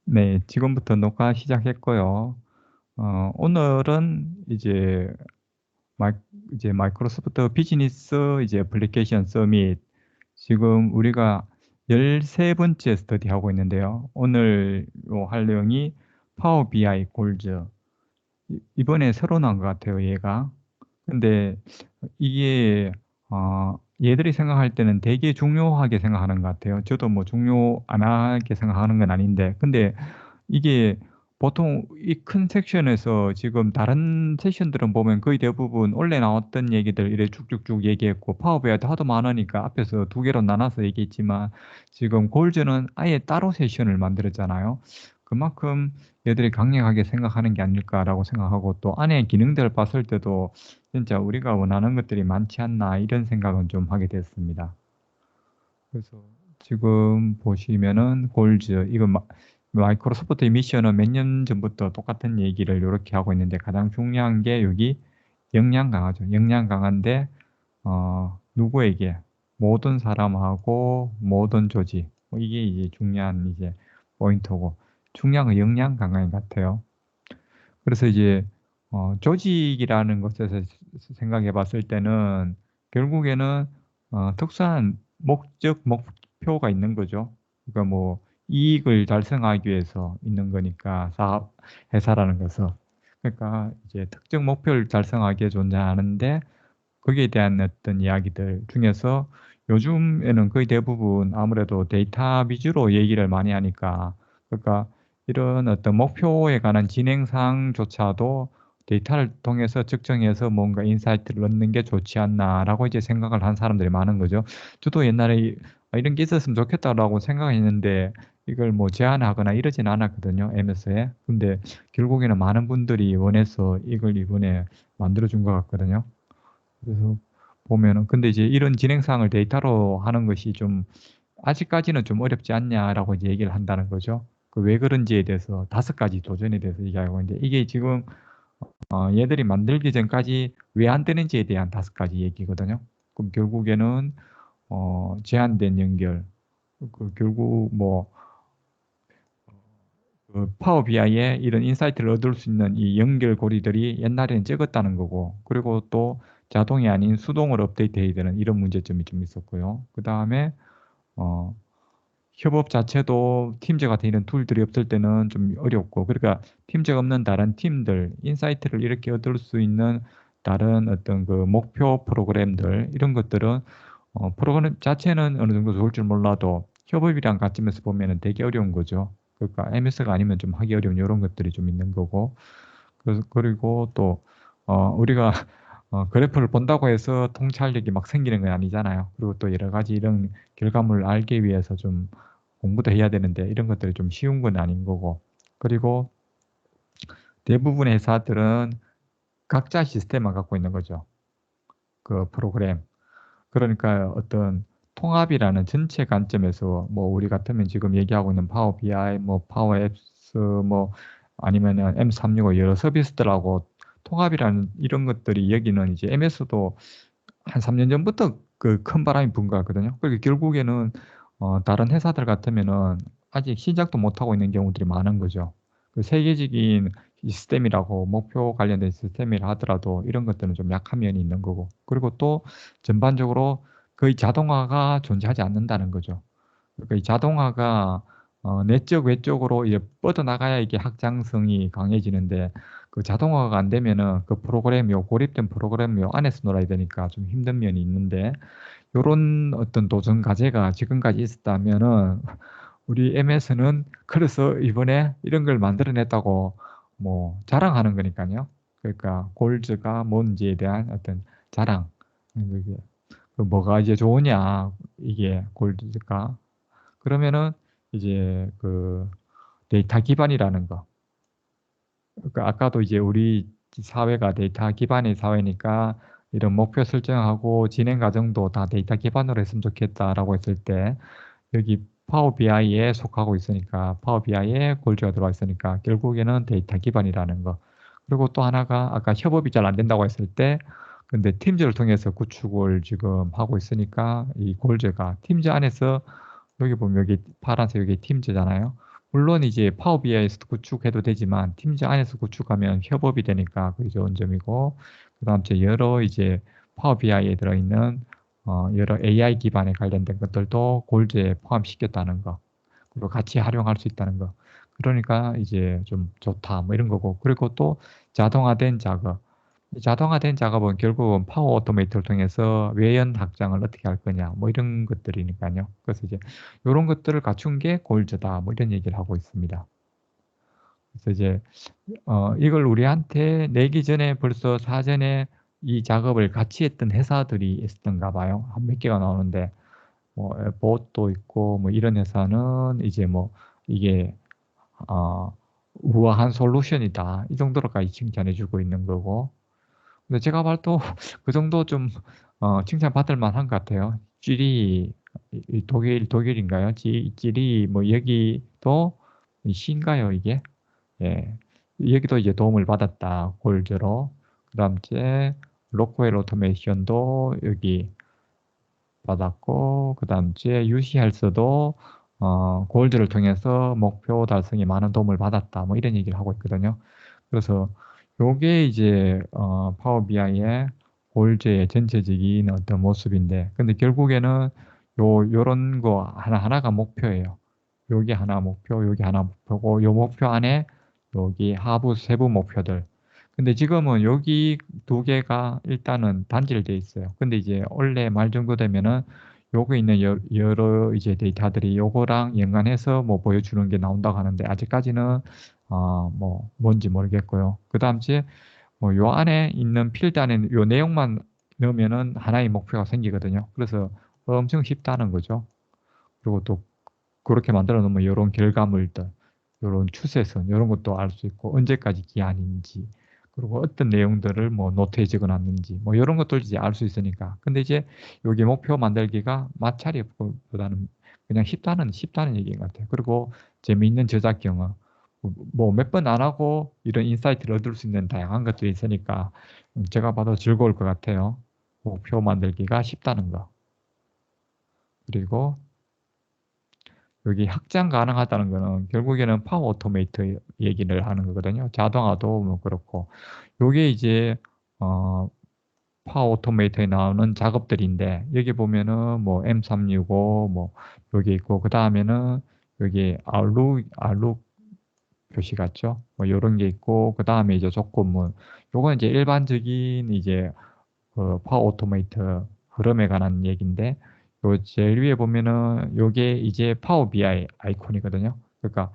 네, 지금부터 녹화 시작했고요. 오늘은 마이, 이제 마이크로소프트 비즈니스 애플리케이션 서밋 지금 우리가 13번째 스터디 하고 있는데요. 오늘 할 내용이 파워 BI 골즈. 이번에 새로 나온 것 같아요, 얘가. 근데 이게 얘들이 생각할 때는 되게 중요하게 생각하는 것 같아요. 저도 뭐 중요 안 하게 생각하는 건 아닌데, 근데 이게 보통 이 큰 섹션에서 지금 다른 세션들은 보면 거의 대부분 원래 나왔던 얘기들 이래 쭉쭉쭉 얘기했고, 파워비아이도 하도 많으니까 앞에서 두 개로 나눠서 얘기했지만, 지금 골즈는 아예 따로 세션을 만들었잖아요. 그만큼 얘들이 강력하게 생각하는 게 아닐까라고 생각하고, 또 안에 기능들을 봤을 때도 진짜 우리가 원하는 것들이 많지 않나 이런 생각은 좀 하게 됐습니다. 그래서 지금 보시면은 골즈 이거 마이크로소프트의 미션은 몇 년 전부터 똑같은 얘기를 이렇게 하고 있는데, 가장 중요한 게 여기 역량 강화죠. 역량 강한데 누구에게, 모든 사람하고 모든 조직, 뭐 이게 이제 중요한 포인트고, 중요한 건 역량 강화인 것 같아요. 그래서 조직이라는 것에서 생각해 봤을 때는 결국에는 특수한 목적, 목표가 있는 거죠. 그러니까 뭐 이익을 달성하기 위해서 있는 거니까, 사업, 회사라는 것은. 그러니까 이제 특정 목표를 달성하기 위해 존재하는데, 거기에 대한 어떤 이야기들 중에서 요즘에는 거의 대부분 아무래도 데이터 위주로 얘기를 많이 하니까, 그러니까 이런 어떤 목표에 관한 진행상조차도 데이터를 통해서 측정해서 뭔가 인사이트를 얻는 게 좋지 않나라고 이제 생각을 한 사람들이 많은 거죠. 저도 옛날에 이런 게 있었으면 좋겠다라고 생각했는데, 이걸 뭐 제안하거나 이러진 않았거든요, MS에. 근데 결국에는 많은 분들이 원해서 이걸 이번에 만들어준 것 같거든요. 그래서 보면은, 근데 이제 이런 진행사항을 데이터로 하는 것이 좀 아직까지는 좀 어렵지 않냐라고 이제 얘기를 한다는 거죠. 그 왜 그런지에 대해서 5가지 도전에 대해서 얘기하고 있는데, 이게 지금 얘들이 만들기 전까지 왜 안 되는지에 대한 5가지 얘기거든요. 그럼 결국에는 제한된 연결, 결국 뭐 그 파워 BI에 이런 인사이트를 얻을 수 있는 이 연결고리들이 옛날에는 적었다는 거고, 그리고 또 자동이 아닌 수동으로 업데이트해야 되는 이런 문제점이 좀 있었고요. 그 다음에 어, 협업 자체도 팀즈 같은 이런 툴들이 없을 때는 좀 어렵고, 그러니까 팀즈가 없는 다른 팀들, 인사이트를 이렇게 얻을 수 있는 다른 어떤 그 목표 프로그램들, 이런 것들은 프로그램 자체는 어느 정도 좋을 줄 몰라도 협업이랑 같이면서 보면은 되게 어려운 거죠. 그러니까 MS가 아니면 좀 하기 어려운 이런 것들이 좀 있는 거고. 그리고 또 우리가 그래프를 본다고 해서 통찰력이 막 생기는 건 아니잖아요. 그리고 또 여러 가지 이런 결과물을 알기 위해서 좀 공부도 해야 되는데, 이런 것들이 좀 쉬운 건 아닌 거고. 그리고 대부분의 회사들은 각자 시스템만 갖고 있는 거죠. 그 프로그램. 그러니까 어떤 통합이라는 전체 관점에서, 뭐 우리 같으면 지금 얘기하고 있는 파워 BI, 뭐 파워 앱스, 뭐 아니면은 M365 여러 서비스들하고 통합이라는 이런 것들이, 여기는 이제 MS도 한 3년 전부터 그 큰 바람이 분 것 같거든요. 그러니까 결국에는 다른 회사들 같으면은 아직 시작도 못 하고 있는 경우들이 많은 거죠. 그 세계적인 시스템이라고 목표 관련된 시스템이라 하더라도 이런 것들은 좀 약한 면이 있는 거고, 그리고 또 전반적으로 거의 자동화가 존재하지 않는다는 거죠. 그러니까 이 자동화가 내적 외적으로 이제 뻗어나가야 이게 확장성이 강해지는데, 그 자동화가 안 되면은 그 프로그램이요, 고립된 프로그램이요 안에서 놀아야 되니까 좀 힘든 면이 있는데, 요런 어떤 도전 과제가 지금까지 있었다면은 우리 MS는 그래서 이번에 이런 걸 만들어냈다고 뭐 자랑하는 거니까요. 그러니까 골즈가 뭔지에 대한 어떤 자랑. 그게 그 뭐가 이제 좋으냐, 이게 골드가. 그러면은 이제 그 데이터 기반이라는 거. 그러니까 아까도 이제 우리 사회가 데이터 기반의 사회니까 이런 목표 설정하고 진행 과정도 다 데이터 기반으로 했으면 좋겠다라고 했을 때, 여기 파워 BI에 속하고 있으니까, 파워 BI에 골즈가 들어가 있으니까 결국에는 데이터 기반이라는 거. 그리고 또 하나가 아까 협업이 잘 안 된다고 했을 때, 근데 팀즈를 통해서 구축을 지금 하고 있으니까 이 골즈가 팀즈 안에서, 여기 보면 여기 파란색 여기 팀즈잖아요. 물론 이제 파워 BI에서도 구축해도 되지만 팀즈 안에서 구축하면 협업이 되니까 그게 좋은 점이고, 그다음 제 여러 이제 파워 BI에 들어있는 여러 AI 기반에 관련된 것들도 골드에 포함시켰다는 거, 그리고 같이 활용할 수 있다는 거. 그러니까 이제 좀 좋다 뭐 이런 거고. 그리고 또 자동화된 작업. 이 자동화된 작업은 결국은 파워 오토메이터를 통해서 외연 확장을 어떻게 할 거냐 뭐 이런 것들이니까요. 그래서 이제 요런 것들을 갖춘 게 골드다 뭐 이런 얘기를 하고 있습니다. 그래서 이제 이걸 우리한테 내기 전에 벌써 사전에 이 작업을 같이 했던 회사들이 있었던가 봐요. 한 몇 개가 나오는데 뭐 에봇도 있고 뭐 이런 회사는 이제 뭐 이게 어 "우아한 솔루션이다." 이 정도로까지 칭찬해 주고 있는 거고, 근데 제가 봐도 그 정도 좀 칭찬받을 만한 것 같아요. 쥐리 이 독일인가요? 쥐리 뭐 여기도 이 시인가요 이게? 예. 여기도 이제 도움을 받았다 골드로. 그다음 이제 로크웰 오토메이션도 여기 받았고, 그다음 이제 UC헬스도 골드를 통해서 목표 달성에 많은 도움을 받았다 뭐 이런 얘기를 하고 있거든요. 그래서 요게 이제 파워 BI의 골드의 전체적인 어떤 모습인데, 근데 결국에는 요런 거 하나하나가 목표예요. 요게 하나 목표, 요게 하나 목표고, 요 목표 안에 여기 하부 세부 목표들. 근데 지금은 여기 두 개가 일단은 단절돼 있어요. 근데 이제 원래 말 정도 되면은 요거 있는 여러 이제 데이터들이 요거랑 연관해서 뭐 보여주는 게 나온다고 하는데, 아직까지는 뭐 뭔지 모르겠고요. 그다음 이제 뭐 요 안에 있는 필드 안에 요 내용만 넣으면은 하나의 목표가 생기거든요. 그래서 엄청 쉽다는 거죠. 그리고 또 그렇게 만들어 놓으면 요런 결과물들, 요런 추세선 요런 것도 알 수 있고, 언제까지 기한인지, 그리고 어떤 내용들을 뭐 노트에 적어 놨는지 뭐 요런 것들 이제 알 수 있으니까. 근데 이제 요게 목표 만들기가 마찰이 보다는 그냥 쉽다는 얘기인 것 같아요. 그리고 재미있는 저작 경험. 뭐 몇 번 안 하고 이런 인사이트를 얻을 수 있는 다양한 것들이 있으니까 제가 봐도 즐거울 것 같아요. 목표 만들기가 쉽다는 거. 그리고 여기 확장 가능하다는 거는 결국에는 파워 오토메이트 얘기를 하는 거거든요. 자동화도 뭐 그렇고. 요게 이제 어 파워 오토메이터에 나오는 작업들인데, 여기 보면은 뭐 M365 뭐 요게 있고, 그다음에는 여기 알룩 표시 같죠? 뭐 요런 게 있고, 그다음에 이제 조건문. 요거는 이제 일반적인 이제 파워 오토메이터 흐름에 관한 얘기인데, 요 제일 위에 보면은 요게 이제 파워 BI 아이콘이거든요. 그러니까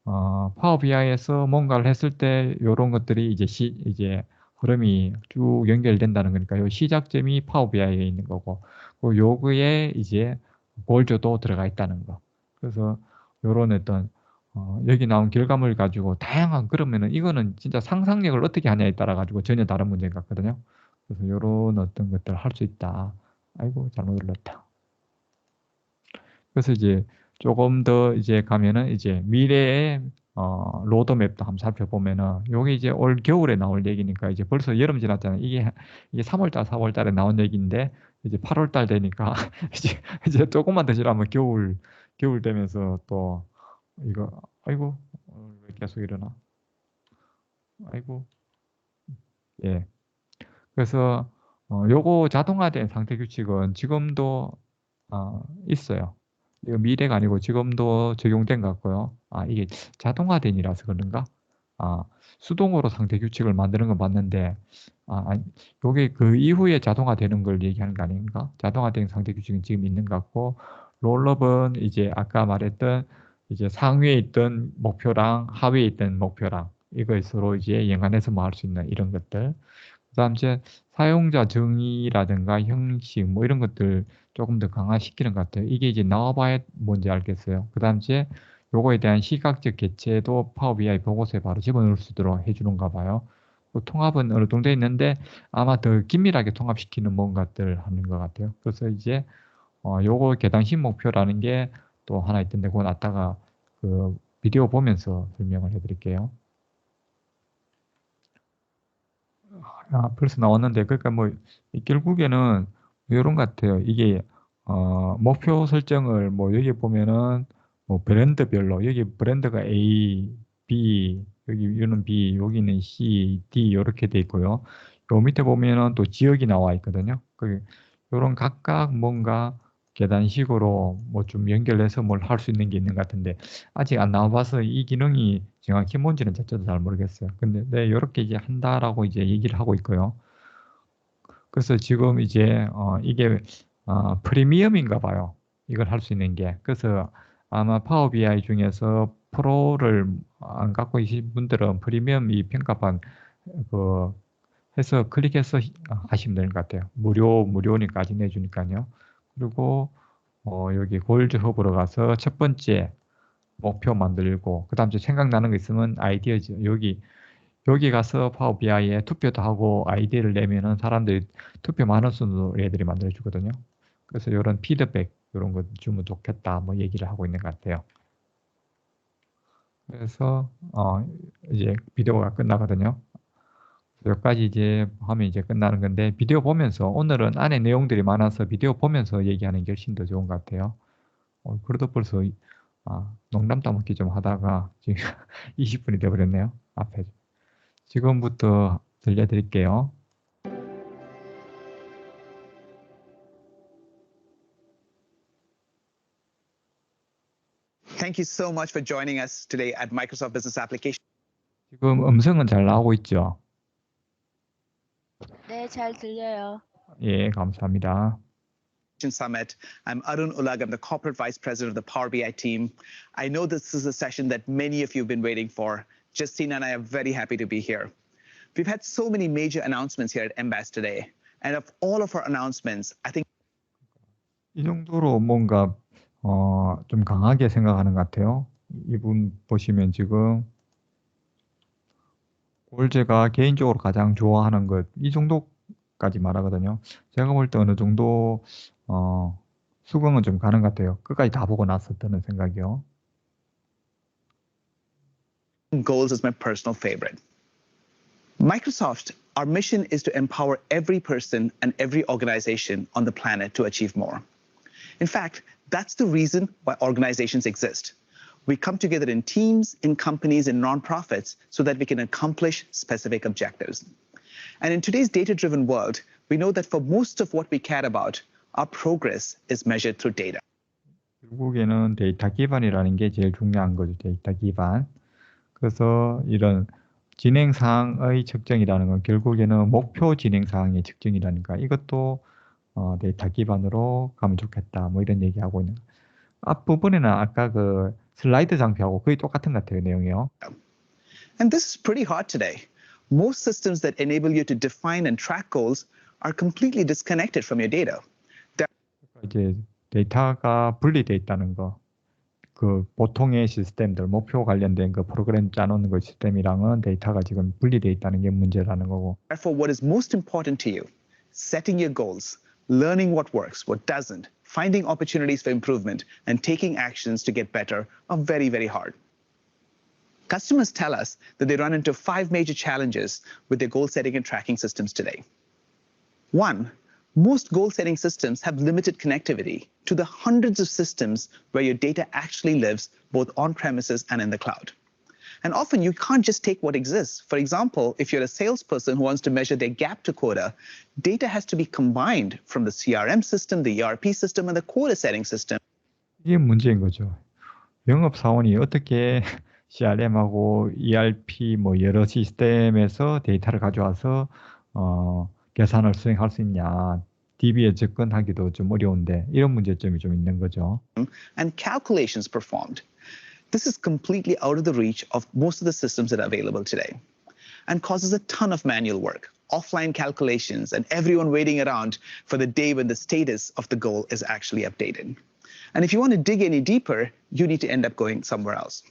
파워 BI에서 뭔가를 했을 때 요런 것들이 이제 흐름이 쭉 연결된다는 거니까 요 시작점이 파워 BI에 있는 거고, 요거에 이제 골드도 들어가 있다는 거. 그래서 요런 어떤 여기 나온 결과물 가지고 다양한, 그러면은 이거는 진짜 상상력을 어떻게 하냐에 따라 가지고 전혀 다른 문제 같거든요. 그래서 요런 어떤 것들을 할 수 있다. 아이고 잘못 눌렀다. 그래서 이제 조금 더 이제 가면은 이제 미래의 로드맵도 한번 살펴보면은, 요게 이제 올 겨울에 나올 얘기니까 이제 벌써 여름 지났잖아요. 이게 3월 달, 4월 달에 나온 얘기인데, 이제 8월 달 되니까 이제 조금만 더 지나면 겨울 되면서 또 이거 아이고 왜 계속 이러나. 아이고. 예. 그래서 요거 자동화된 상태 규칙은 지금도 있어요. 이거 미래가 아니고 지금도 적용된 것 같고요. 이게 자동화된이라서 그런가? 아 수동으로 상태 규칙을 만드는 건 맞는데, 아니 요게 그 이후에 자동화되는 걸 얘기하는 거 아닌가? 자동화된 상태 규칙은 지금 있는 것 같고, 롤업은 이제 아까 말했던 이제 상위에 있던 목표랑 하위에 있던 목표랑 이걸 서로 이제 연관해서 뭐 할 수 있는 이런 것들. 그다음 이제 사용자 정의라든가 형식 뭐 이런 것들 조금 더 강화시키는 것 같아요. 이게 이제 나와 봐야 뭔지 알겠어요. 그다음 이제 요거에 대한 시각적 개체도 파워 BI 보고서에 바로 집어넣을 수 있도록 해 주는가 봐요. 통합은 어느 정도 있는데 아마 더 긴밀하게 통합시키는 뭔가들 하는 것 같아요. 그래서 이제 요거 계단식 목표라는 게 또 하나 있던데, 그건 이따가 그 비디오 보면서 설명을 해 드릴게요. 벌써 나왔는데, 그러니까 뭐 결국에는 요런 것 같아요. 이게 목표 설정을 뭐 여기 보면은 뭐 브랜드별로 여기 브랜드가 A, B, 여기는 B, 여기는 C, D 이렇게 돼 있고요. 요 밑에 보면은 또 지역이 나와 있거든요. 요런 각각 뭔가 계단식으로 뭐 좀 연결해서 뭘 할 수 있는 게 있는 것 같은데 아직 안 나와 봐서 이 기능이 정확히 뭔지는 저도 잘 모르겠어요. 근데 네, 요렇게 이제 한다라고 이제 얘기를 하고 있고요. 그래서 지금 이제 이게 프리미엄인가 봐요. 이걸 할 수 있는 게. 그래서 아마 파워 BI 중에서 프로를 안 갖고 계신 분들은 프리미엄 이 평가판 그 해서 클릭해서 하시면 되는 것 같아요. 무료니까 아직 내주니까요. 그리고 여기 골드 헙으로 가서 첫 번째 목표 만들고 그다음 에 생각나는 거 있으면 아이디어죠. 여기 가서 파워 BI에 투표도 하고 아이디어를 내면은 사람들이 투표 많은 순으로 애들이 만들어 주거든요. 그래서 이런 피드백 이런 거 주면 좋겠다 뭐 얘기를 하고 있는 것 같아요. 그래서 이제 비디오가 끝나거든요. 여기까지 이제 하면 이제 끝나는 건데 비디오 보면서 오늘은 안에 내용들이 많아서 비디오 보면서 얘기하는 게 훨씬 더 좋은 것 같아요. 그래도 벌써 농담 따먹기 좀 하다가 지금 20분이 돼버렸네요. 앞에 지금부터 들려드릴게요. Thank you so much for joining us today at Microsoft Business Application 지금 음성은 잘 나오고 있죠? 네, 잘 들려요. 예, 감사합니다. Summit. I'm Arun Ulag. I'm the Corporate Vice President of the Power BI team. I know this is a session that many of you have been waiting for. Justina and I are very happy to be here. We've had so many major announcements here at MBAS today. And of all of our announcements, I think 이 정도로 뭔가 좀 강하게 생각하는 것 같아요. 이분 보시면 지금 골제가 개인적으로 가장 좋아하는 것 이 정도까지 말하거든요. 제가 볼 때 어느 정도 수긍은 좀 가는 것 같아요. 끝까지 다 보고 나서 드는 생각이요. goals is my personal favorite. Microsoft, our mission is to empower every person and every organization on the planet to achieve more. In fact, that's the reason why organizations exist. We come together in teams, in companies, in nonprofits so that we can accomplish specific objectives. And in today's data-driven world, we know that for most of what we care about, our progress is measured through data. 결국에는 데이터 기반이라는 게 제일 중요한 거죠. 데이터 기반. 그래서 이런 진행 사항의 측정이라는 건 결국에는 목표 진행 사항의 측정이라니까 이것도 데이터 기반으로 가면 좋겠다. 뭐 이런 얘기하고 있는. 앞부분에는 아까 그 슬라이드 장표하고 거의 똑같은 것 같아요, 내용이요. And this is pretty hard today. Most systems that enable you to define and track goals are completely disconnected from your data. 이제 데이터가 분리돼 있다는 거. 그 보통의 시스템들, 목표 관련된 그 프로그램 짜놓는 그 시스템이랑은 데이터가 지금 분리돼 있다는 게 문제라는 거고. Therefore, what is most important to you, setting your goals, learning what works, what doesn't, finding opportunities for improvement, and taking actions to get better are very, very hard. Customers tell us that they run into 5 major challenges with their goal setting and tracking systems today. 1, most goal setting systems have limited connectivity to the hundreds of systems where your data actually lives, both on premises and in the cloud. And often you can't just take what exists. For example, if you're a salesperson who wants to measure their gap to quota, data has to be combined from the CRM system, the ERP system, and the quota setting system. 이게 문제인 거죠. 영업사원이 어떻게 CRM하고 ERP 뭐 여러 시스템에서 데이터를 가져와서 계산을 수행할 수 있냐. DB에 접근하기도 좀 어려운데 이런 문제점이 좀 있는 거죠. And calculations performed. This is completely out of the reach of most of the systems that are available today and causes a ton of manual work, offline calculations, and everyone waiting around for the day when the status of the goal is actually updated. And if you want to dig any deeper, you need to end up going somewhere else.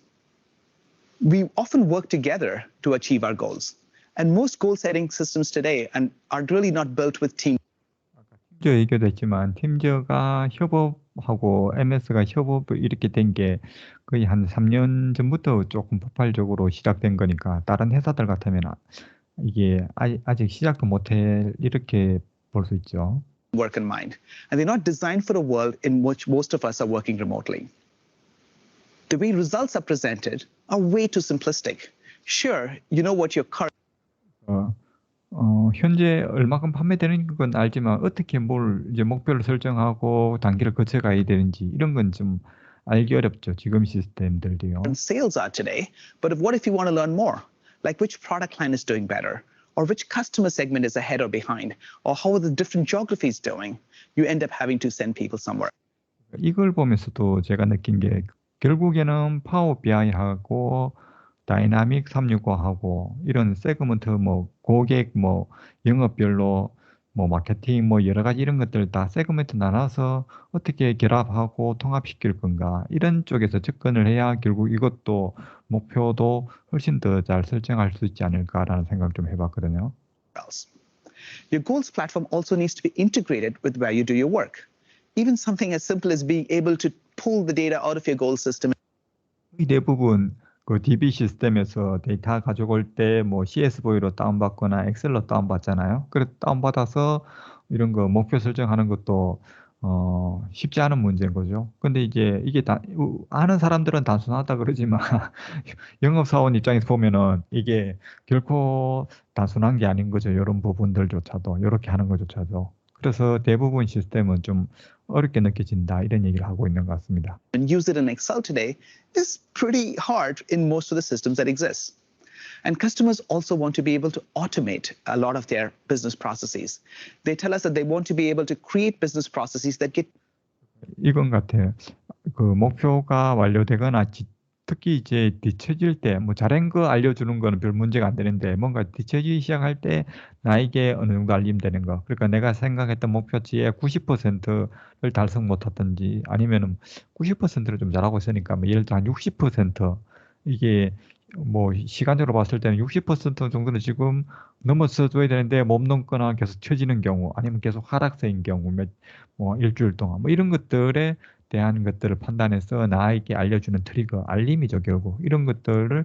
We often work together to achieve our goals. And most goal setting systems today are really not built with team. 팀저 얘기도 했지만 팀저가 협업하고 MS가 협업을 이렇게 된 게 거의 한 3년 전부터 조금 폭발적으로 시작된 거니까 다른 회사들 같으면 이게 아직 시작도 못해 이렇게 볼 수 있죠. Work in mind. And they're not designed for a world in which most of us are working remotely. The way results are presented are way too simplistic. Sure, you know what your current 현재 얼마큼 판매되는 건 알지만 어떻게 뭘 이제 목표를 설정하고 단계를 거쳐가야 되는지 이런 건 좀 알기 어렵죠, 지금 시스템들도요. sales are today, but what if you want to learn more? Like which product line is doing better, or which customer segment is ahead or behind, or how are the different geographies doing? You end up having to send people somewhere. 이걸 보면서도 제가 느낀 게 결국에는 파워 BI하고 다이나믹 365하고 이런 세그먼트 뭐 고객 뭐 영업별로 뭐 마케팅 뭐 여러 가지 이런 것들을 다 세그먼트 나눠서 어떻게 결합하고 통합시킬 건가 이런 쪽에서 접근을 해야 결국 이것도 목표도 훨씬 더 잘 설정할 수 있지 않을까라는 생각 좀 해봤거든요. else. Your goals platform also needs to be integrated with where you do your work. Even something as simple as being able to pull the data out of your goal system 거의 대부분 그 DB 시스템에서 데이터 가져올 때 뭐 CSV로 다운받거나 엑셀로 다운받잖아요. 그래 다운받아서 이런 거 목표 설정하는 것도 쉽지 않은 문제인 거죠. 근데 이제 이게 다 아는 사람들은 단순하다 그러지만 영업사원 입장에서 보면은 이게 결코 단순한 게 아닌 거죠. 요런 부분들조차도 요렇게 하는 것조차도. 그래서 대부분 시스템은 좀 어렵게 느껴진다 이런 얘기를 하고 있는 것 같습니다. and use it in Excel today is pretty hard in most of the systems that exist. And customers also want to be able to automate a lot of their business processes. They tell us that they want to be able to create business processes that get 이건 같아요. 그 목표가 완료되거나 특히 이제 뒤처질 때 뭐 잘한 거 알려주는 거는 별 문제가 안 되는데 뭔가 뒤처지기 시작할 때 나에게 어느 정도 알리면 되는 거. 그러니까 내가 생각했던 목표치의 90%를 달성 못했든지 아니면은 90%를 좀 잘하고 있으니까 뭐 예를 들어 한 60% 이게 뭐 시간적으로 봤을 때는 60% 정도는 지금 넘어서 줘야 되는데 못 넘거나 계속 처지는 경우 아니면 계속 하락세인 경우 뭐 일주일 동안 뭐 이런 것들에 대한 것들을 판단해서 나에게 알려주는 트리거, 알림이죠 결국. 이런 것들을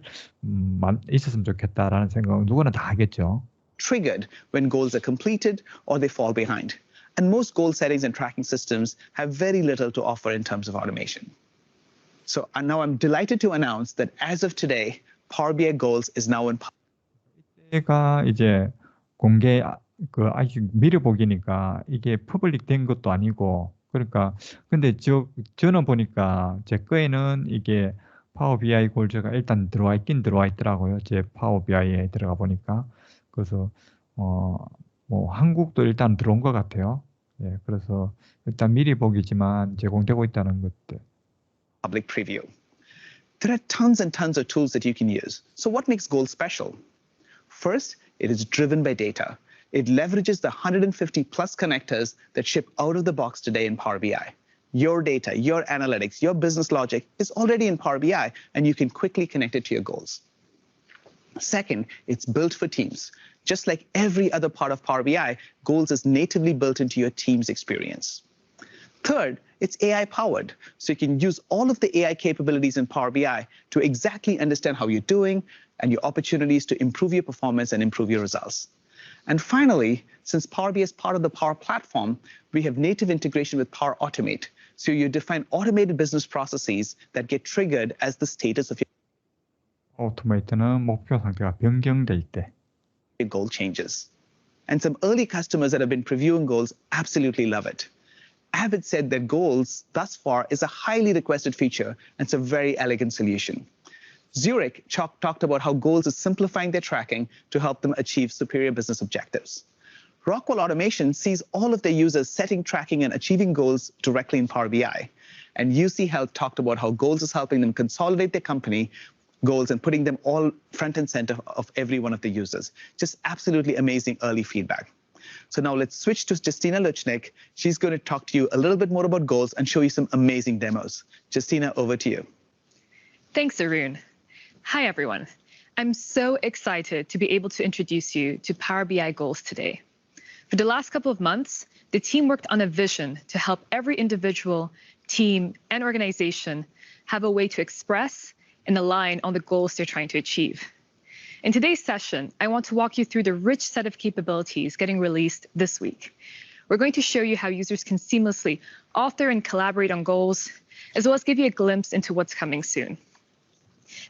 있었으면 좋겠다라는 생각은 누구나 다 하겠죠. triggered when goals are completed or they fall behind. And most goal settings and tracking systems have very little to offer in terms of automation. So now I'm delighted to announce that as of today, Power BI Goals is now in 이때가 이제 공개 아직 미리 보기니까 이게 퍼블릭 된 것도 아니고 그러니까 근데 저는 보니까 제 거에는 이게 파워 BI 골즈가 일단 들어와 있긴 들어와 있더라고요. 제 파워 BI에 들어가 보니까. 그래서 뭐 한국도 일단 들어온 것 같아요. 예. 그래서 일단 미리 보기지만 제공되고 있다는 것들. public preview. There are tons and tons of tools that you can use. So what makes Goals special? First, it is driven by data. It leverages the 150 plus connectors that ship out of the box today in Power BI. Your data, your analytics, your business logic is already in Power BI, and you can quickly connect it to your goals. Second, it's built for teams. Just like every other part of Power BI, Goals is natively built into your team's experience. Third, it's AI powered. So you can use all of the AI capabilities in Power BI to exactly understand how you're doing and your opportunities to improve your performance and improve your results. And finally, since Power BI is part of the Power Platform, we have native integration with Power Automate. So you define automated business processes that get triggered as the status of 오토메이트는 목표 상태가 변경될 때. your goal changes. And some early customers that have been previewing goals absolutely love it. Avid said that goals thus far is a highly requested feature and it's a very elegant solution. Zurich talked about how goals is simplifying their tracking to help them achieve superior business objectives. Rockwell Automation sees all of their users setting, tracking, and achieving goals directly in Power BI. And UC Health talked about how goals is helping them consolidate their company goals and putting them all front and center of every one of the users. Just absolutely amazing early feedback. So now let's switch to Justina Luchnik. She's going to talk to you a little bit more about goals and show you some amazing demos. Justina, over to you. Thanks, Arun. Hi, everyone. I'm so excited to be able to introduce you to Power BI Goals today. For the last couple of months, the team worked on a vision to help every individual, team, and organization have a way to express and align on the goals they're trying to achieve. In today's session, I want to walk you through the rich set of capabilities getting released this week. We're going to show you how users can seamlessly author and collaborate on goals, as well as give you a glimpse into what's coming soon.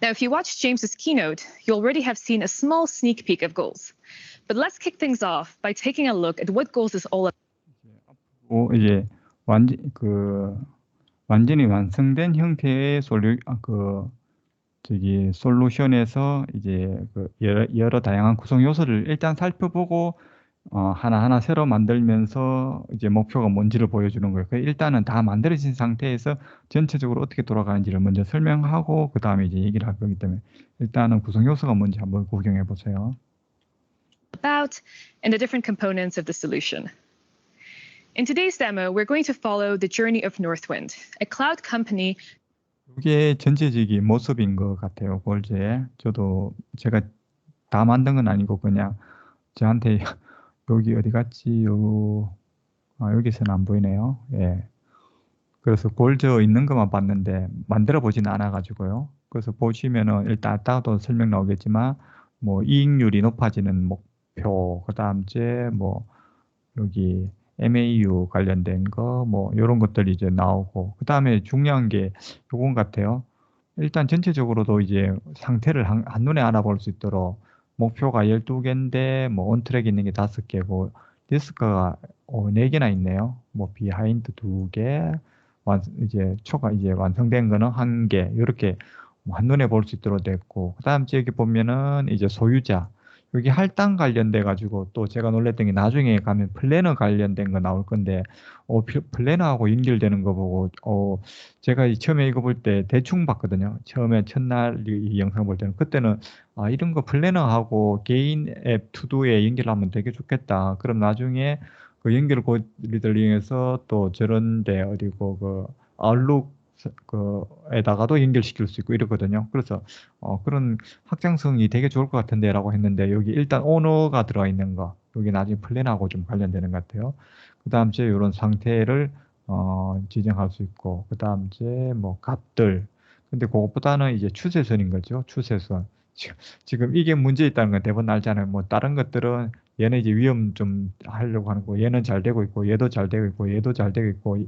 Now, if you watched James's keynote, you already have seen a small sneak peek of goals. But let's kick things off by taking a look at what goals is all about. 이제 완전히 완성된 형태의 솔루션에서 이제 여러 다양한 구성 요소를 일단 살펴보고 하나하나 새로 만들면서 이제 목표가 뭔지를 보여주는 거예요. 일단은 다 만들어진 상태에서 전체적으로 어떻게 돌아가는지를 먼저 설명하고 그 다음에 이제 얘기를 할 거기 때문에 일단은 구성 요소가 뭔지 한번 구경해 보세요. About and the different components of the solution. In today's demo, we're going to follow the journey of Northwind, a cloud company. 이게 전체적인 모습인 것 같아요. 골즈에 저도 제가 다 만든 건 아니고 그냥 저한테 여기 어디 갔지? 여기서는 안 보이네요. 예. 그래서 골저 있는 것만 봤는데 만들어 보지는 않아 가지고요. 그래서 보시면은 일단 아까도 설명 나오겠지만 뭐 이익률이 높아지는 목표, 그다음 뭐 여기 MAU 관련된 거 뭐 요런 것들이 이제 나오고 그다음에 중요한 게 요건 같아요. 일단 전체적으로도 이제 상태를 한눈에 알아볼 수 있도록 목표가 12개인데 뭐 온트랙 있는 게 5개고 디스크가 4개나 있네요. 뭐 비하인드 2개, 이제 초가 이제 완성된 거는 1개 이렇게 한눈에 볼 수 있도록 됐고 그다음 여기 보면은 이제 소유자 여기 할당 관련돼 가지고 또 제가 놀랬던 게 나중에 가면 플래너 관련된 거 나올 건데 플래너하고 연결되는 거 보고 제가 처음에 이거 볼 때 대충 봤거든요. 처음에 첫날 이 영상 볼 때는 그때는 이런 거 플래너하고 개인 앱 투두에 연결하면 되게 좋겠다. 그럼 나중에 그 연결 고리들 이용해서 또 저런 데 어디고 아웃룩 에다가도 연결시킬 수 있고 이러거든요. 그래서 그런 확장성이 되게 좋을 것 같은데라고 했는데 여기 일단 오너가 들어가 있는 거 여기 나중에 플랜하고 좀 관련되는 것 같아요. 그다음 이런 상태를 지정할 수 있고 그다음 뭐 값들 근데 그것보다는 이제 추세선인 거죠. 추세선. 지금 이게 문제 있다는 건 대부분 알잖아요. 뭐 다른 것들은 얘는 이제 위험 좀 하려고 하는 거 얘는 잘 되고 있고 얘도 잘 되고 있고 얘도 잘 되고 있고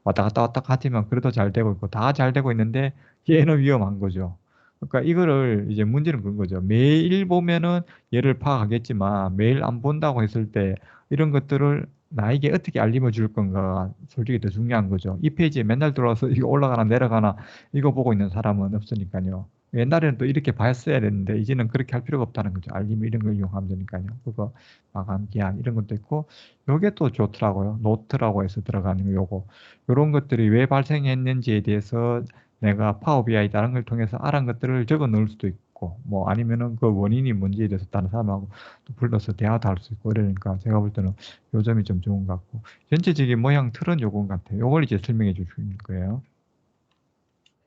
왔다 갔다 하지만 그래도 잘 되고 있고 다 잘 되고 있는데 얘는 위험한 거죠. 그러니까 이거를 이제 문제는 그런 거죠. 매일 보면은 얘를 파악하겠지만 매일 안 본다고 했을 때 이런 것들을 나에게 어떻게 알림을 줄 건가가 솔직히 더 중요한 거죠. 이 페이지에 맨날 들어와서 이거 올라가나 내려가나 이거 보고 있는 사람은 없으니까요. 옛날에는 또 이렇게 봤어야 됐는데 이제는 그렇게 할 필요가 없다는 거죠. 알림 이런 걸 이용하면 되니까요. 그거 마감 기한 이런 것도 있고 요게 또 좋더라고요. 노트라고 해서 들어가는 요거. 요런 것들이 왜 발생했는지에 대해서 내가 파워 BI 다른 걸 통해서 알은 것들을 적어 넣을 수도 있고 뭐 아니면은 그 원인이 뭔지에 대해서 다른 사람하고 또 불러서 대화도 할 수 있고 이러니까 제가 볼 때는 요 점이 좀 좋은 것 같고 전체적인 모양 틀은 요건 같아요. 요걸 이제 설명해 주실 거예요.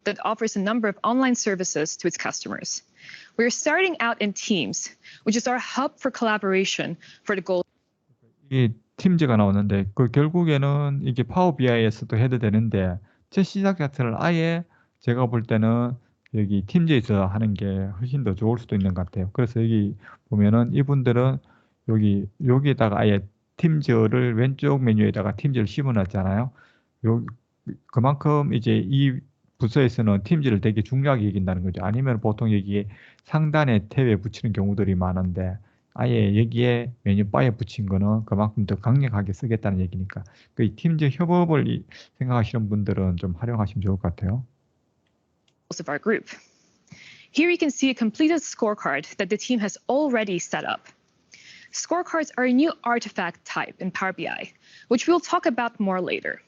That offers a number of online services to its customers. We're starting out in Teams, which is our hub for collaboration for the goal. 이 팀즈가 나오는데 그 결국에는 이게 파워 BI에서도 해도 되는데 첫 시작 자체를 아예 제가 볼 때는 여기 팀즈에서 하는 게 훨씬 더 좋을 수도 있는 것 같아요. 그래서 여기 보면은 이분들은 여기에다가 아예 팀즈를 왼쪽 메뉴에다가 팀즈를 심어놨잖아요. 그만큼 이제 이 부서에서는 팀즈를 되게 중요하게 여긴다는 거죠. 아니면 보통 여기에 상단에 탭에 붙이는 경우들이 많은데 아예 여기에 메뉴바에 붙인 거는 그만큼 더 강력하게 쓰겠다는 얘기니까 그 팀즈 협업을 생각하시는 분들은 좀 활용하시면 좋을 것 같아요. Of our group. Here you can see a completed scorecard that the team has already set up. Scorecards are a new artifact type in Power BI, which we'll talk about more later.